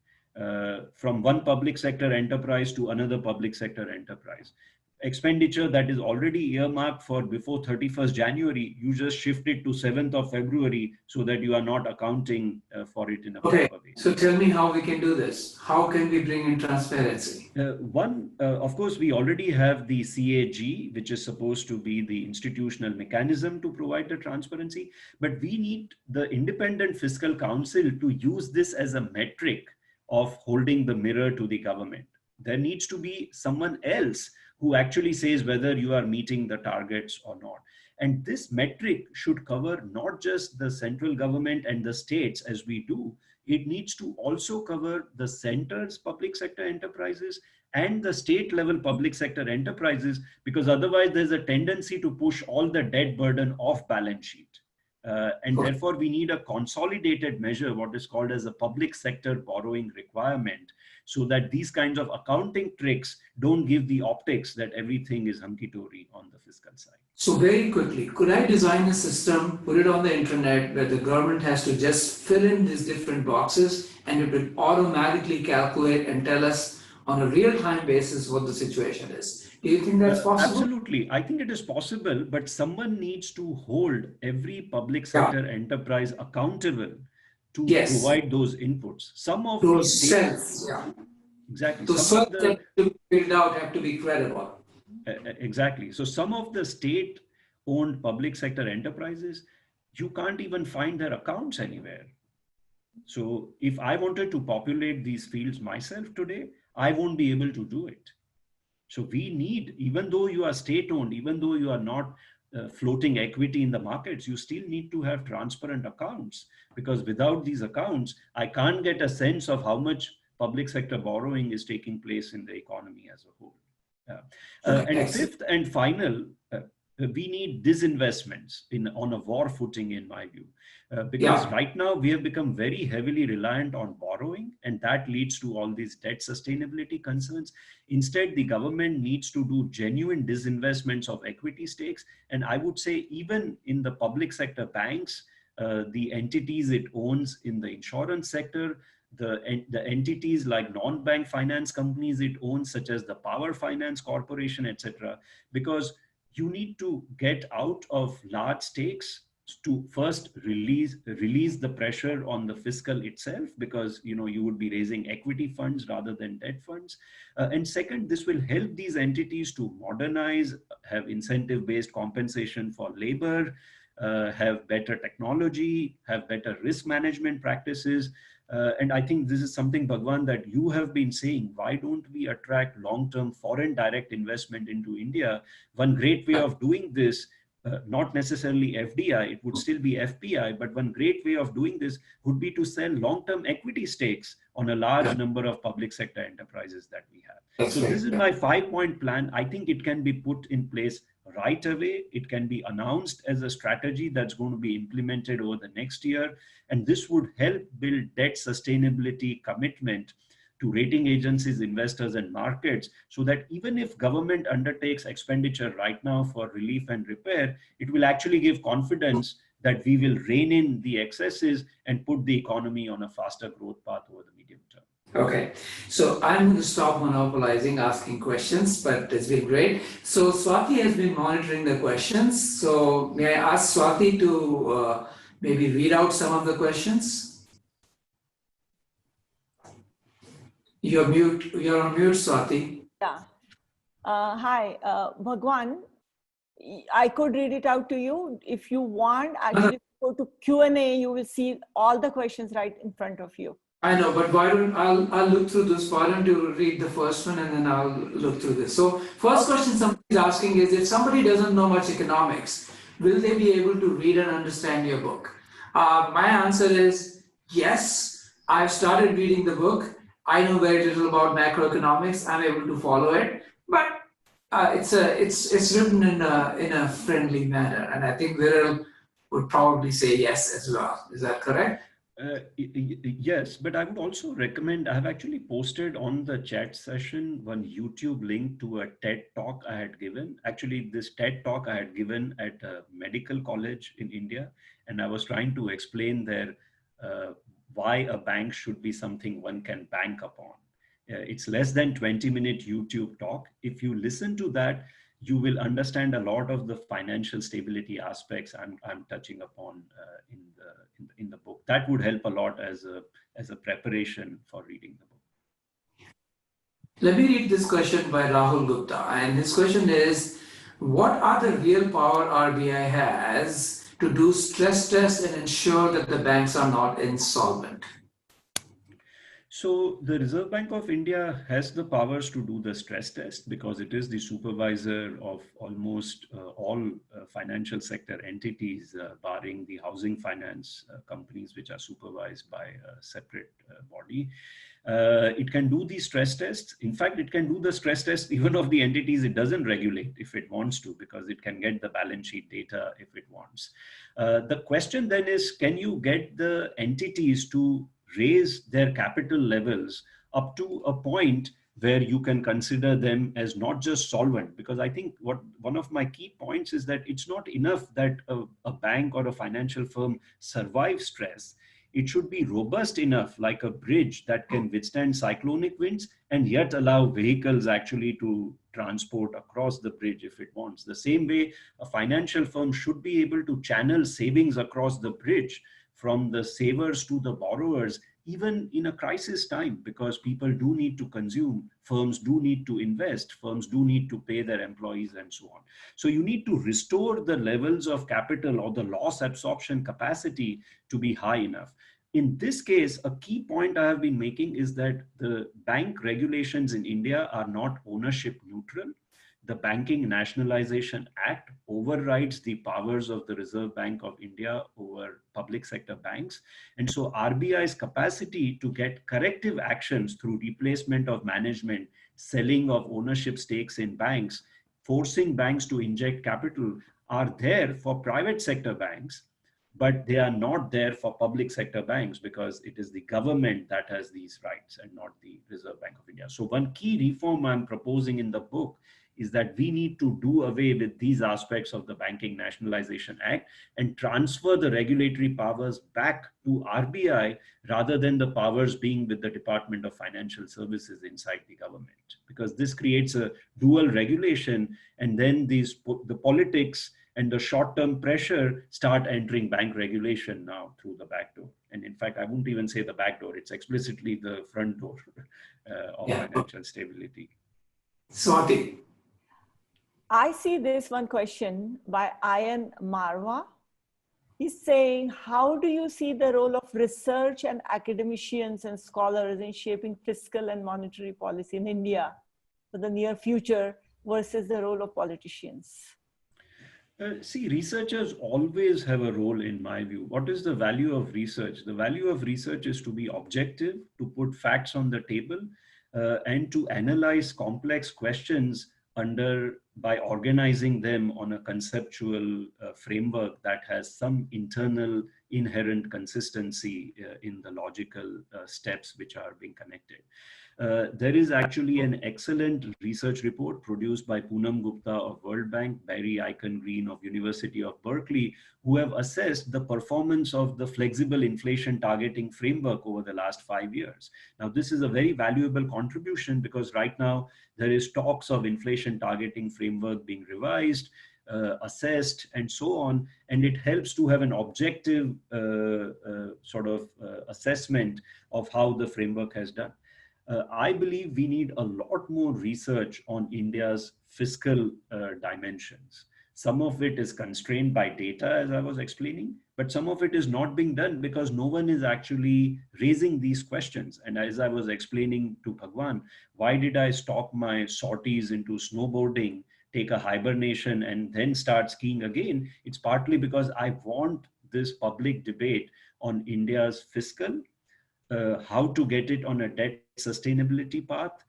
From one public sector enterprise to another public sector enterprise. Expenditure that is already earmarked for before 31st January, you just shift it to 7th of February so that you are not accounting for it in a proper way. So tell me how we can do this. How can we bring in transparency? Of course, we already have the CAG, which is supposed to be the institutional mechanism to provide the transparency, but we need the Independent Fiscal Council to use this as a metric of holding the mirror to the government. There needs to be someone else who actually says whether you are meeting the targets or not. And this metric should cover not just the central government and the states as we do, it needs to also cover the center's public sector enterprises and the state level public sector enterprises, because otherwise there's a tendency to push all the debt burden off balance sheet. And therefore we need a consolidated measure, what is called as a public sector borrowing requirement, so that these kinds of accounting tricks don't give the optics that everything is hunky-dory on the fiscal side. So very quickly, could I design a system, put it on the internet, where the government has to just fill in these different boxes and it will automatically calculate and tell us on a real-time basis what the situation is? Do you think that's possible? Absolutely. I think it is possible, but someone needs to hold every public sector enterprise accountable to provide those inputs. Some of those cells, exactly. So some of them to be filled out have to be credible. Exactly. So some of the state-owned public sector enterprises, you can't even find their accounts anywhere. So if I wanted to populate these fields myself today, I won't be able to do it. So we need, even though you are state-owned, even though you are not floating equity in the markets, you still need to have transparent accounts, because without these accounts, I can't get a sense of how much public sector borrowing is taking place in the economy as a whole. And fifth and final, we need disinvestments on a war footing, in my view, because right now we have become very heavily reliant on borrowing, and that leads to all these debt sustainability concerns. Instead, the government needs to do genuine disinvestments of equity stakes. And I would say even in the public sector banks, the entities it owns in the insurance sector, the entities like non-bank finance companies it owns, such as the Power Finance Corporation, etc. Because you need to get out of large stakes to first release the pressure on the fiscal itself, because you would be raising equity funds rather than debt funds. And second, this will help these entities to modernize, have incentive-based compensation for labor, have better technology, have better risk management practices. And I think this is something, Bhagwan, that you have been saying. Why don't we attract long-term foreign direct investment into India? One great way of doing this, not necessarily FDI, it would still be FPI, but one great way of doing this would be to sell long-term equity stakes on a large number of public sector enterprises that we have. So this is my 5-point plan. I think it can be put in place right away. It can be announced as a strategy that's going to be implemented over the next year. And this would help build debt sustainability commitment to rating agencies, investors, and markets, so that even if government undertakes expenditure right now for relief and repair, it will actually give confidence that we will rein in the excesses and put the economy on a faster growth path over the medium term. Okay, so I'm going to stop monopolizing, asking questions, but it's been great. So Swati has been monitoring the questions. So may I ask Swati to maybe read out some of the questions. You're on mute, Swati. Yeah. Hi, Bhagwan. I could read it out to you if you want. Actually, go to Q&A, you will see all the questions right in front of you. I know, but why don't I'll look through this. Why don't you read the first one and then I'll look through this. So first question somebody's asking is, if somebody doesn't know much economics, will they be able to read and understand your book? My answer is yes. I've started reading the book. I know very little about macroeconomics. I'm able to follow it, but it's written in a friendly manner, and I think Viral would probably say yes as well. Is that correct? Yes, but I would also recommend, I have actually posted on the chat session one YouTube link to a TED talk I had given. Actually, this TED talk I had given at a medical college in India, and I was trying to explain there why a bank should be something one can bank upon. It's less than 20-minute YouTube talk. If you listen to that, you will understand a lot of the financial stability aspects I'm touching upon in the book. That would help a lot as a preparation for reading the book. Let me read this question by Rahul Gupta, and his question is, what are the real power RBI has to do stress tests and ensure that the banks are not insolvent? So the Reserve Bank of India has the powers to do the stress test because it is the supervisor of almost all financial sector entities, barring the housing finance companies, which are supervised by a separate body. It can do the stress tests. In fact, it can do the stress test even of the entities it doesn't regulate if it wants to, because it can get the balance sheet data if it wants. The question then is, can you get the entities to raise their capital levels up to a point where you can consider them as not just solvent? Because I think one of my key points is that it's not enough that a bank or a financial firm survives stress. It should be robust enough, like a bridge that can withstand cyclonic winds and yet allow vehicles actually to transport across the bridge if it wants. The same way, a financial firm should be able to channel savings across the bridge from the savers to the borrowers, even in a crisis time, because people do need to consume, firms do need to invest, firms do need to pay their employees and so on. So you need to restore the levels of capital or the loss absorption capacity to be high enough. In this case, a key point I have been making is that the bank regulations in India are not ownership neutral. The Banking Nationalization Act overrides the powers of the Reserve Bank of India over public sector banks. And so RBI's capacity to get corrective actions through replacement of management, selling of ownership stakes in banks, forcing banks to inject capital are there for private sector banks, but they are not there for public sector banks because it is the government that has these rights and not the Reserve Bank of India. So one key reform I'm proposing in the book is that we need to do away with these aspects of the Banking Nationalization Act and transfer the regulatory powers back to RBI rather than the powers being with the Department of Financial Services inside the government, because this creates a dual regulation, and then the politics and the short-term pressure start entering bank regulation now through the back door. And in fact, I wouldn't even say the back door, it's explicitly the front door of financial stability. Swati. I see this one question by Ian Marwa. He's saying, how do you see the role of research and academicians and scholars in shaping fiscal and monetary policy in India for the near future versus the role of politicians? See, researchers always have a role in my view. What is the value of research? The value of research is to be objective, to put facts on the table, and to analyze complex questions by organizing them on a conceptual framework that has some internal inherent consistency in the logical steps which are being connected. There is actually an excellent research report produced by Poonam Gupta of World Bank, Barry Eichengreen of University of Berkeley, who have assessed the performance of the flexible inflation targeting framework over the last 5 years. Now, this is a very valuable contribution because right now there is talks of inflation targeting framework being revised. assessed, and so on. And it helps to have an objective assessment of how the framework has done. I believe we need a lot more research on India's fiscal dimensions. Some of it is constrained by data, as I was explaining, but some of it is not being done because no one is actually raising these questions. And as I was explaining to Bhagwan, why did I stop my sorties into snowboarding, take a hibernation, and then start skiing again? It's partly because I want this public debate on India's fiscal, how to get it on a debt sustainability path,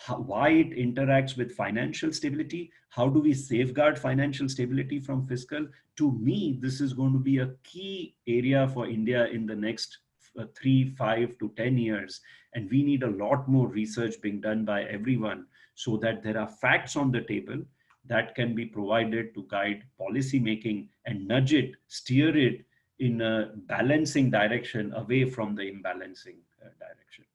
why it interacts with financial stability, how do we safeguard financial stability from fiscal. To me, this is going to be a key area for India in the next 3, 5 to 10 years. And we need a lot more research being done by everyone so that there are facts on the table that can be provided to guide policy making and nudge it, steer it in a balancing direction away from the imbalancing direction.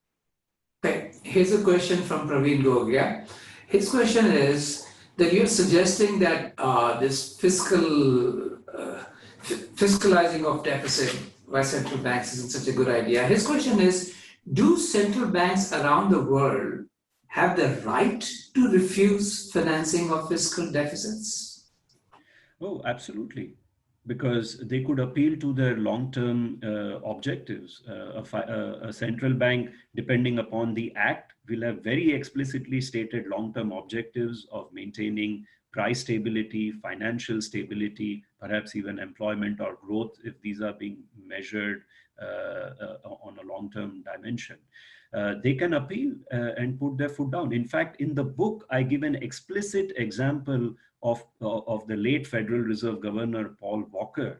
Okay, here's a question from Praveen Gogia. His question is that you're suggesting that this fiscalizing of deficit by central banks isn't such a good idea. His question is, do central banks around the world have the right to refuse financing of fiscal deficits? Oh, absolutely. Because they could appeal to their long-term objectives. A central bank, depending upon the act, will have very explicitly stated long-term objectives of maintaining price stability, financial stability, perhaps even employment or growth if these are being measured on a long-term dimension. They can appeal and put their foot down. In fact, in the book, I give an explicit example of the late Federal Reserve Governor Paul Volcker,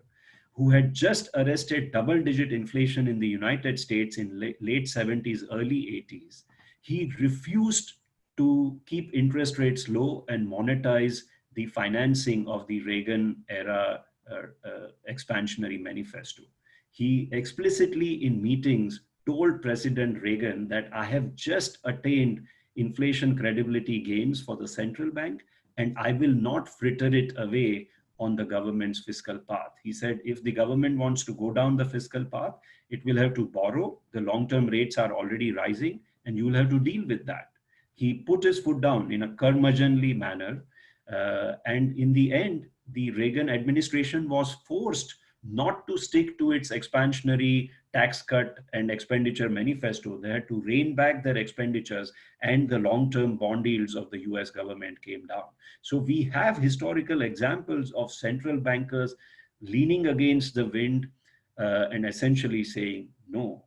who had just arrested double-digit inflation in the United States in late 70s, early 80s. He refused to keep interest rates low and monetize the financing of the Reagan-era expansionary manifesto. He explicitly in meetings told President Reagan that I have just attained inflation credibility gains for the central bank, and I will not fritter it away on the government's fiscal path. He said, if the government wants to go down the fiscal path, it will have to borrow. The long-term rates are already rising, and you will have to deal with that. He put his foot down in a curmudgeonly manner. And in the end, the Reagan administration was forced not to stick to its expansionary tax cut and expenditure manifesto. They had to rein back their expenditures, and the long-term bond yields of the US government came down. So we have historical examples of central bankers leaning against the wind and essentially saying, no.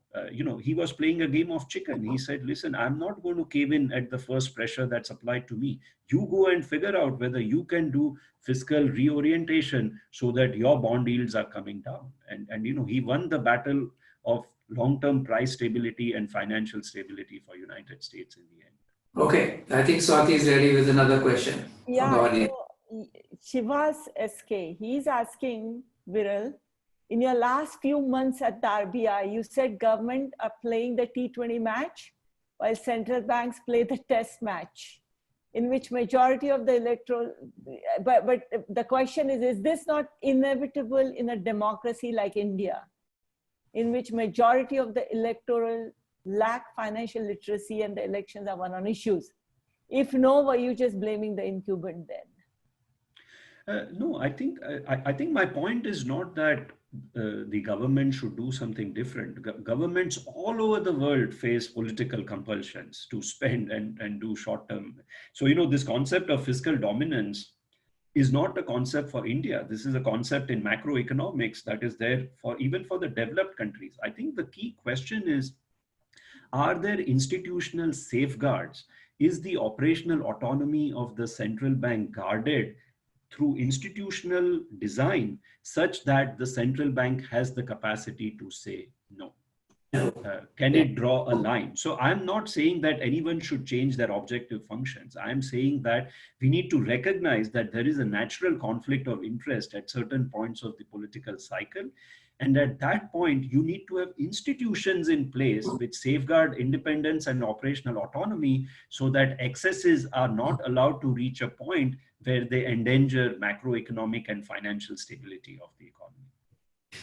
He was playing a game of chicken. He said, listen, I'm not going to cave in at the first pressure that's applied to me. You go and figure out whether you can do fiscal reorientation so that your bond yields are coming down. And he won the battle of long-term price stability and financial stability for United States in the end. Okay, I think Swati is ready with another question from the audience. So Shivas SK, he's asking, Viral, in your last few months at the RBI, you said government are playing the T20 match while central banks play the test match, in which majority of the electoral, but the question is this not inevitable in a democracy like India, in which majority of the electoral lack financial literacy and the elections are won on issues? If no, were you just blaming the incumbent then? No, I think my point is not that the government should do something different. Governments all over the world face political compulsions to spend and do short-term. So, this concept of fiscal dominance is not a concept for India. This is a concept in macroeconomics that is there even for the developed countries. I think the key question is, are there institutional safeguards? Is the operational autonomy of the central bank guarded through institutional design such that the central bank has the capacity to say no? Can it draw a line? So I'm not saying that anyone should change their objective functions. I'm saying that we need to recognize that there is a natural conflict of interest at certain points of the political cycle. And at that point, you need to have institutions in place which safeguard independence and operational autonomy so that excesses are not allowed to reach a point where they endanger macroeconomic and financial stability of the economy.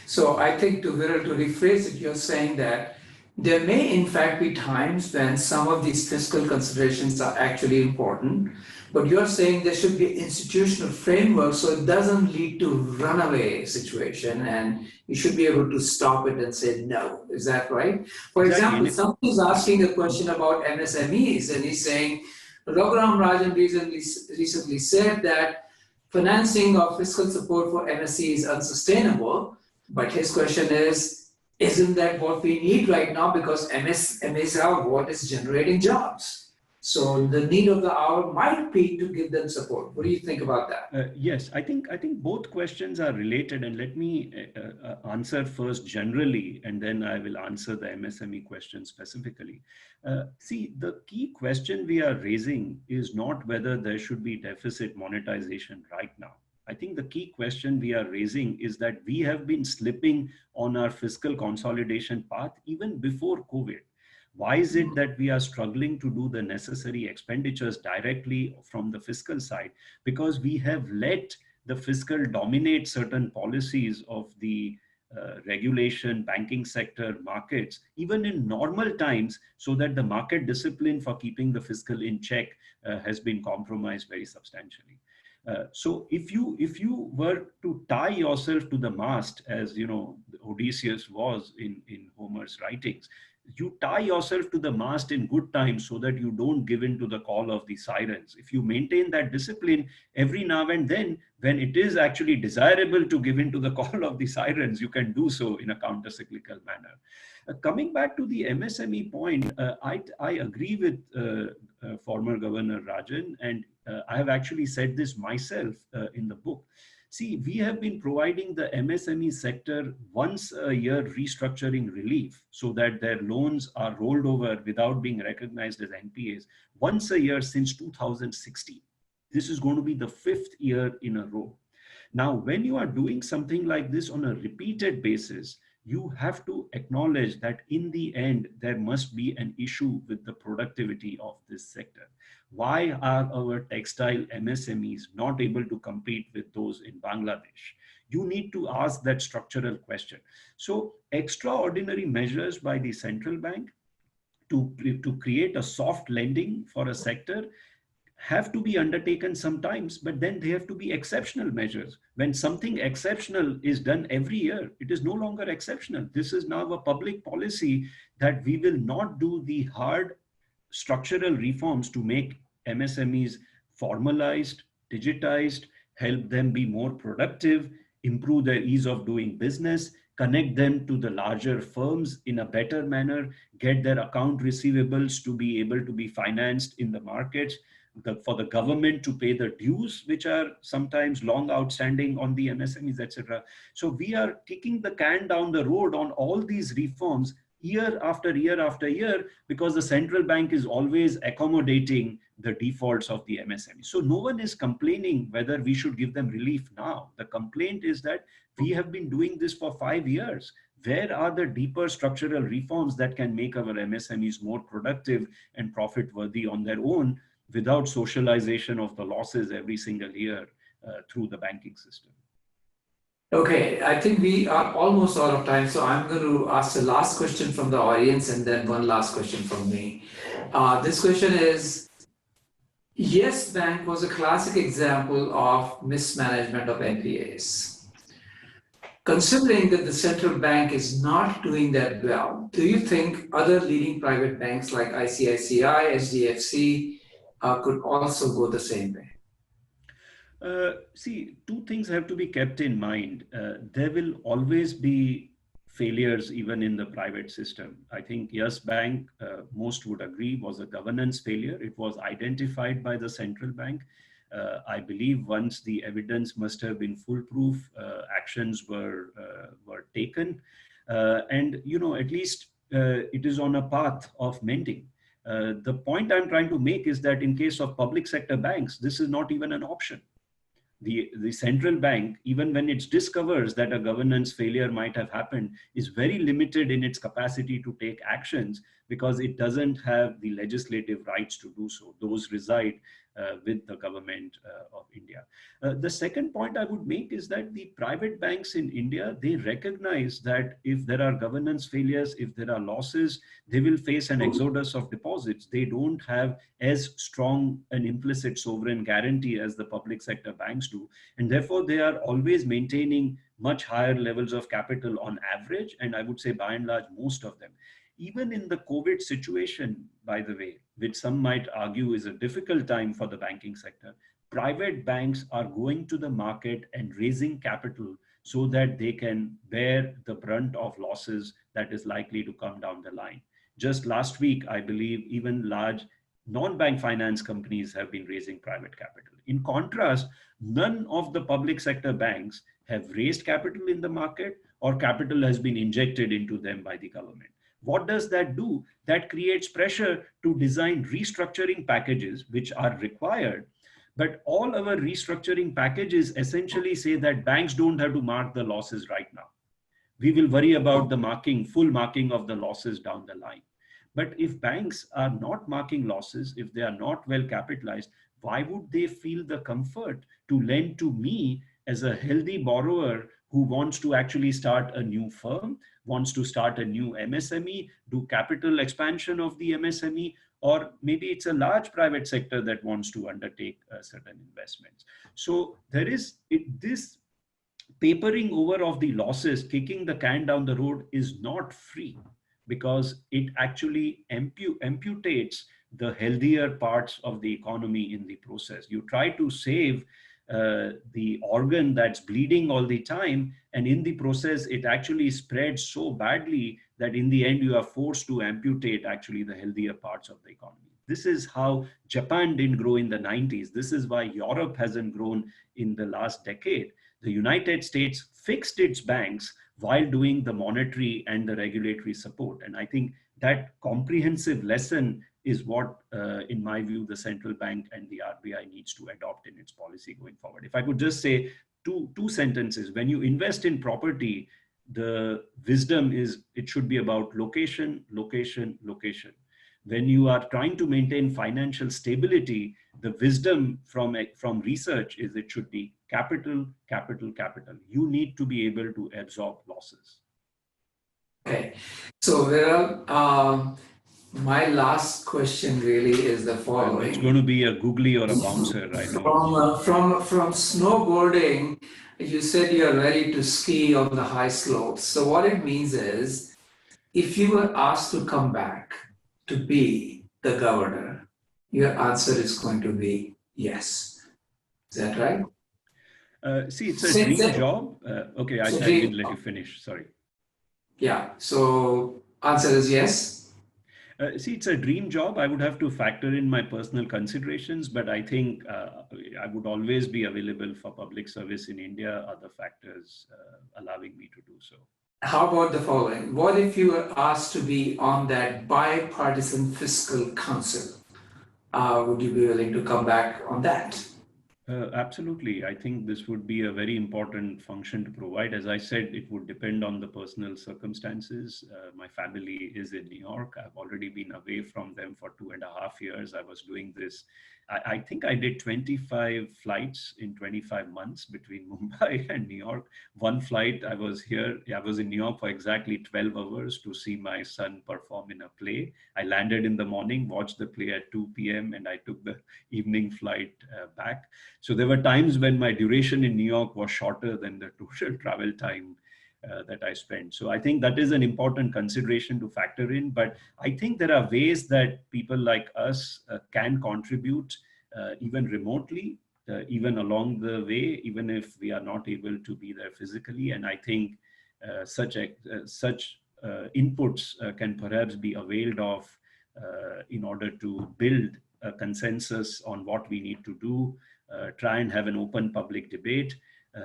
So I think to Viral, to rephrase it, you're saying that there may in fact be times when some of these fiscal considerations are actually important, but you're saying there should be institutional framework so it doesn't lead to runaway situation and you should be able to stop it and say no. Is that right? For example, somebody is asking a question about MSMEs and he's saying, Raghuram Rajan recently said that financing of fiscal support for MSE is unsustainable. But his question is, isn't that what we need right now? Because MSMEs are what is generating jobs. So the need of the hour might be to give them support. What do you think about that? Yes, I think both questions are related, and let me answer first generally, and then I will answer the MSME question specifically. See, the key question we are raising is not whether there should be deficit monetization right now. I think the key question we are raising is that we have been slipping on our fiscal consolidation path even before COVID. Why is it that we are struggling to do the necessary expenditures directly from the fiscal side? Because we have let the fiscal dominate certain policies of the regulation, banking sector, markets, even in normal times, so that the market discipline for keeping the fiscal in check has been compromised very substantially. So if you were to tie yourself to the mast, as you know, Odysseus was in Homer's writings, you tie yourself to the mast in good times so that you don't give in to the call of the sirens. If you maintain that discipline, every now and then, when it is actually desirable to give in to the call of the sirens, you can do so in a counter-cyclical manner. Coming back to the MSME point, I agree with former Governor Rajan, and I have actually said this myself in the book. See, we have been providing the MSME sector once a year restructuring relief so that their loans are rolled over without being recognized as NPAs once a year since 2016. This is going to be the 5th year in a row. Now, when you are doing something like this on a repeated basis, you have to acknowledge that in the end, there must be an issue with the productivity of this sector. Why are our textile MSMEs not able to compete with those in Bangladesh? You need to ask that structural question. So extraordinary measures by the central bank to create a soft lending for a sector have to be undertaken sometimes, but then they have to be exceptional measures. When something exceptional is done every year, it is no longer exceptional. This is now a public policy that we will not do the hard structural reforms to make MSMEs formalized, digitized, help them be more productive, improve their ease of doing business, connect them to the larger firms in a better manner, get their account receivables to be able to be financed in the markets, for the government to pay the dues, which are sometimes long outstanding on the MSMEs, etc. So we are kicking the can down the road on all these reforms year after year after year, because the central bank is always accommodating the defaults of the MSME. So no one is complaining whether we should give them relief now. The complaint is that we have been doing this for 5 years. Where are the deeper structural reforms that can make our MSMEs more productive and profit worthy on their own, without socialization of the losses every single year through the banking system? Okay, I think we are almost out of time, so I'm going to ask the last question from the audience and then one last question from me. This question is, Yes Bank was a classic example of mismanagement of NPAs. Considering that the central bank is not doing that well, do you think other leading private banks like ICICI, HDFC could also go the same way? See, two things have to be kept in mind. There will always be failures even in the private system. I think Yes Bank, most would agree, was a governance failure. It was identified by the central bank. I believe once the evidence must have been foolproof, actions were taken. And, you know, at least it is on a path of mending. The point I'm trying to make is that in case of public sector banks, this is not even an option. The central bank, even when it discovers that a governance failure might have happened, is very limited in its capacity to take actions because it doesn't have the legislative rights to do so. Those reside with the government of India. The second point I would make is that the private banks in India, they recognize that if there are governance failures, if there are losses, they will face an exodus of deposits. They don't have as strong an implicit sovereign guarantee as the public sector banks do. And therefore, they are always maintaining much higher levels of capital on average. And I would say by and large, most of them. Even in the COVID situation, by the way, which some might argue is a difficult time for the banking sector, private banks are going to the market and raising capital so that they can bear the brunt of losses that is likely to come down the line. Just last week, I believe even large non-bank finance companies have been raising private capital. In contrast, none of the public sector banks have raised capital in the market or capital has been injected into them by the government. What does that do? That creates pressure to design restructuring packages which are required. But all our restructuring packages essentially say that banks don't have to mark the losses right now. We will worry about the full marking of the losses down the line. But if banks are not marking losses, if they are not well capitalized, why would they feel the comfort to lend to me as a healthy borrower who wants to actually start a new firm, wants to start a new MSME, do capital expansion of the MSME, or maybe it's a large private sector that wants to undertake certain investments. So there is this papering over of the losses, kicking the can down the road is not free, because it actually amputates the healthier parts of the economy in the process. You try to save the organ that's bleeding all the time, and in the process it actually spreads so badly that in the end you are forced to amputate actually the healthier parts of the economy. This is how Japan didn't grow in the 90s. This is why Europe hasn't grown in the last decade. The United States fixed its banks while doing the monetary and the regulatory support. And I think that comprehensive lesson is what, in my view, the central bank and the RBI needs to adopt in its policy going forward. If I could just say two sentences. When you invest in property, the wisdom is it should be about location, location, location. When you are trying to maintain financial stability, the wisdom from research is it should be capital, capital, capital. You need to be able to absorb losses. Okay, so Viral, my last question really is the following. It's going to be a googly or a bouncer, I know. From snowboarding, you said you're ready to ski on the high slopes. So what it means is, if you were asked to come back to be the governor, your answer is going to be yes. Is that right? See, it's a dream job. Okay, I didn't let you finish, sorry. Yeah, so answer is yes. See, it's a dream job. I would have to factor in my personal considerations, but I think I would always be available for public service in India, other factors allowing me to do so. How about the following? What if you were asked to be on that bipartisan fiscal council? Would you be willing to come back on that? Absolutely. I think this would be a very important function to provide. As I said, it would depend on the personal circumstances. My family is in New York. I've already been away from them for 2.5 years. I was doing this. I think I did 25 flights in 25 months between Mumbai and New York. One flight, I was in New York for exactly 12 hours to see my son perform in a play. I landed in the morning, watched the play at 2 p.m. and I took the evening flight back. So there were times when my duration in New York was shorter than the total travel time that I spent. So I think that is an important consideration to factor in. But I think there are ways that people like us can contribute even remotely, even along the way, even if we are not able to be there physically. And I think such inputs can perhaps be availed of in order to build a consensus on what we need to do, try and have an open public debate.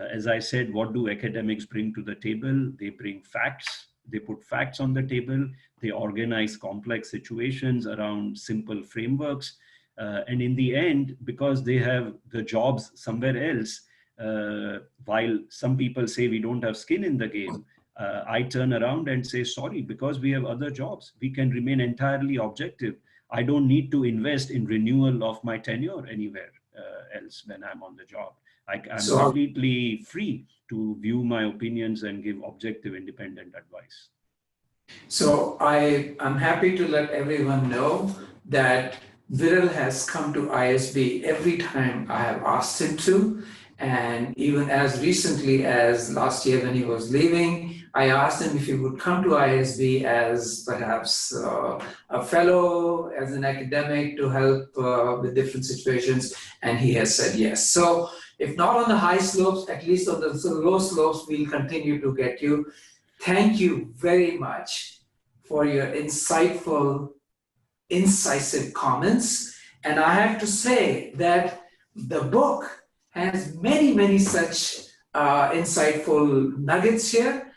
As I said, what do academics bring to the table? They bring facts. They put facts on the table. They organize complex situations around simple frameworks. And in the end, because they have the jobs somewhere else, while some people say we don't have skin in the game, I turn around and say, sorry, because we have other jobs, we can remain entirely objective. I don't need to invest in renewal of my tenure anywhere else when I'm on the job. I'm So completely free to view my opinions and give objective, independent advice. So I'm happy to let everyone know that Viral has come to ISB every time I have asked him to. And even as recently as last year when he was leaving, I asked him if he would come to ISB as perhaps a fellow, as an academic to help with different situations. And he has said yes. So if not on the high slopes, at least on the low slopes, we'll continue to get you. Thank you very much for your insightful, incisive comments. And I have to say that the book has many, many such insightful nuggets here.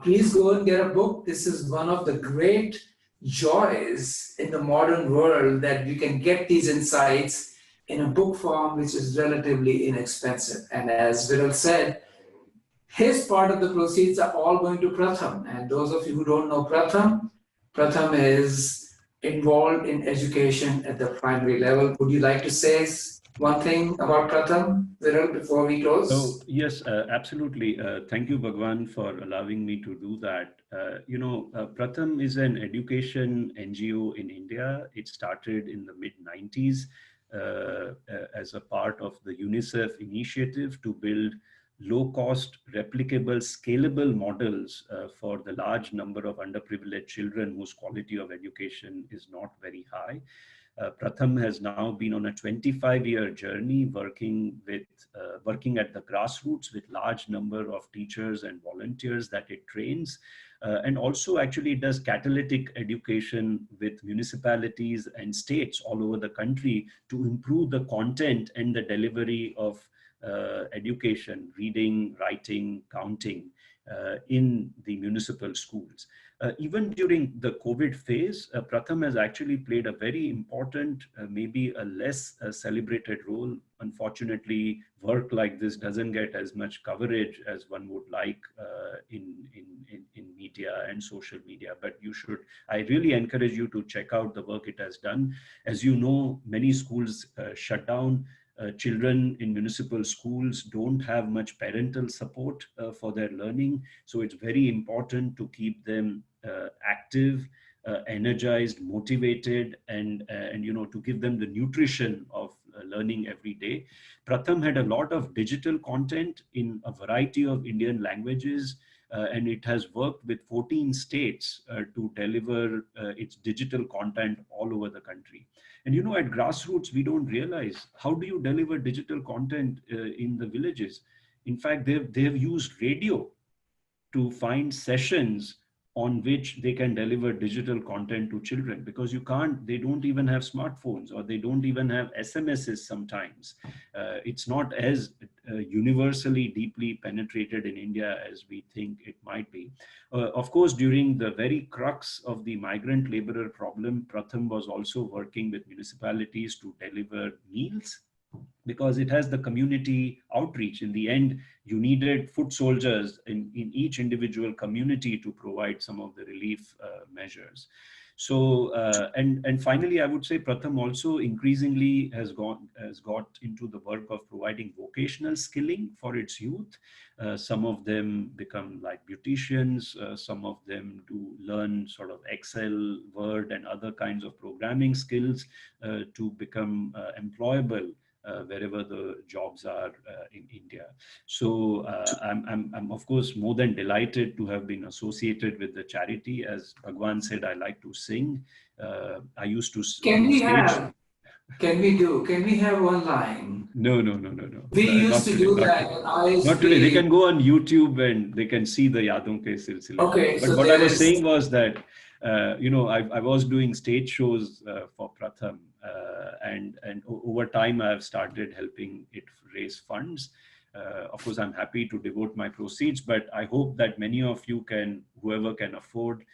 Please go and get a book. This is one of the great joys in the modern world that you can get these insights in a book form, which is relatively inexpensive. And as Viral said, his part of the proceeds are all going to Pratham. And those of you who don't know Pratham, Pratham is involved in education at the primary level. Would you like to say one thing about Pratham, Viral, before we close? Oh, yes, absolutely. Thank you, Bhagwan, for allowing me to do that. Pratham is an education NGO in India. It started in the mid-90s as a part of the UNICEF initiative to build low-cost, replicable, scalable models for the large number of underprivileged children whose quality of education is not very high. Pratham has now been on a 25-year journey working at the grassroots with large number of teachers and volunteers that it trains, and also actually does catalytic education with municipalities and states all over the country to improve the content and the delivery of education, reading, writing, counting in the municipal schools. Even during the COVID phase, Pratham has actually played a very important, maybe a less celebrated role. Unfortunately, work like this doesn't get as much coverage as one would like in media and social media, but I really encourage you to check out the work it has done. As you know, many schools shut down. Children in municipal schools don't have much parental support for their learning. So it's very important to keep them active, energized, motivated, and to give them the nutrition of learning every day. Pratham had a lot of digital content in a variety of Indian languages, and it has worked with 14 states to deliver its digital content all over the country. And at grassroots, we don't realize how do you deliver digital content in the villages. In fact, they've used radio to find sessions on which they can deliver digital content to children, because they don't even have smartphones, or they don't even have SMSs sometimes. It's not as universally deeply penetrated in India as we think it might be. Of course, during the very crux of the migrant laborer problem, Pratham was also working with municipalities to deliver meals, because it has the community outreach. In the end, you needed foot soldiers in each individual community to provide some of the relief measures. So, and finally, I would say Pratham also increasingly has got into the work of providing vocational skilling for its youth. Some of them become like beauticians, some of them do learn sort of Excel, Word, and other kinds of programming skills to become employable wherever the jobs are in India. So I'm of course more than delighted to have been associated with the charity. As Bhagwan said, I like to sing. I used to Can do we stage. Can we have one line? No. We used Not to today, do not that today. in ISB. Not today. They can go on YouTube and they can see the Yadon Ke Silsile. Okay, But so what I there was is. saying was that, I was doing stage shows for Pratham, and over time I've started helping it raise funds. Of course, I'm happy to devote my proceeds, but I hope that many of you whoever can afford,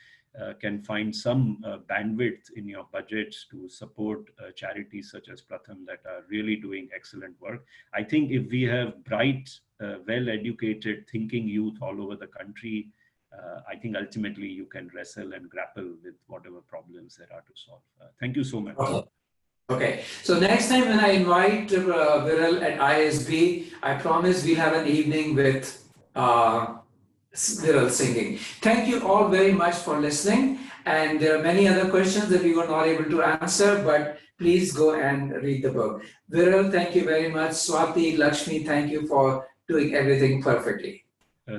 can find some bandwidth in your budgets to support charities such as Pratham that are really doing excellent work. I think if we have bright, well-educated, thinking youth all over the country, I think ultimately you can wrestle and grapple with whatever problems there are to solve. Thank you so much. Okay. Okay, so next time when I invite Viral at ISB, I promise we'll have an evening with Viral singing. Thank you all very much for listening. And there are many other questions that we were not able to answer, but please go and read the book. Viral, thank you very much. Swati, Lakshmi, thank you for doing everything perfectly.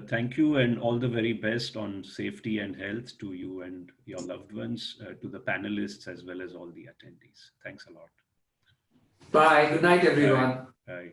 Thank you, and all the very best on safety and health to you and your loved ones, to the panelists as well as all the attendees. Thanks a lot. Bye. Good night, everyone. Bye. Bye.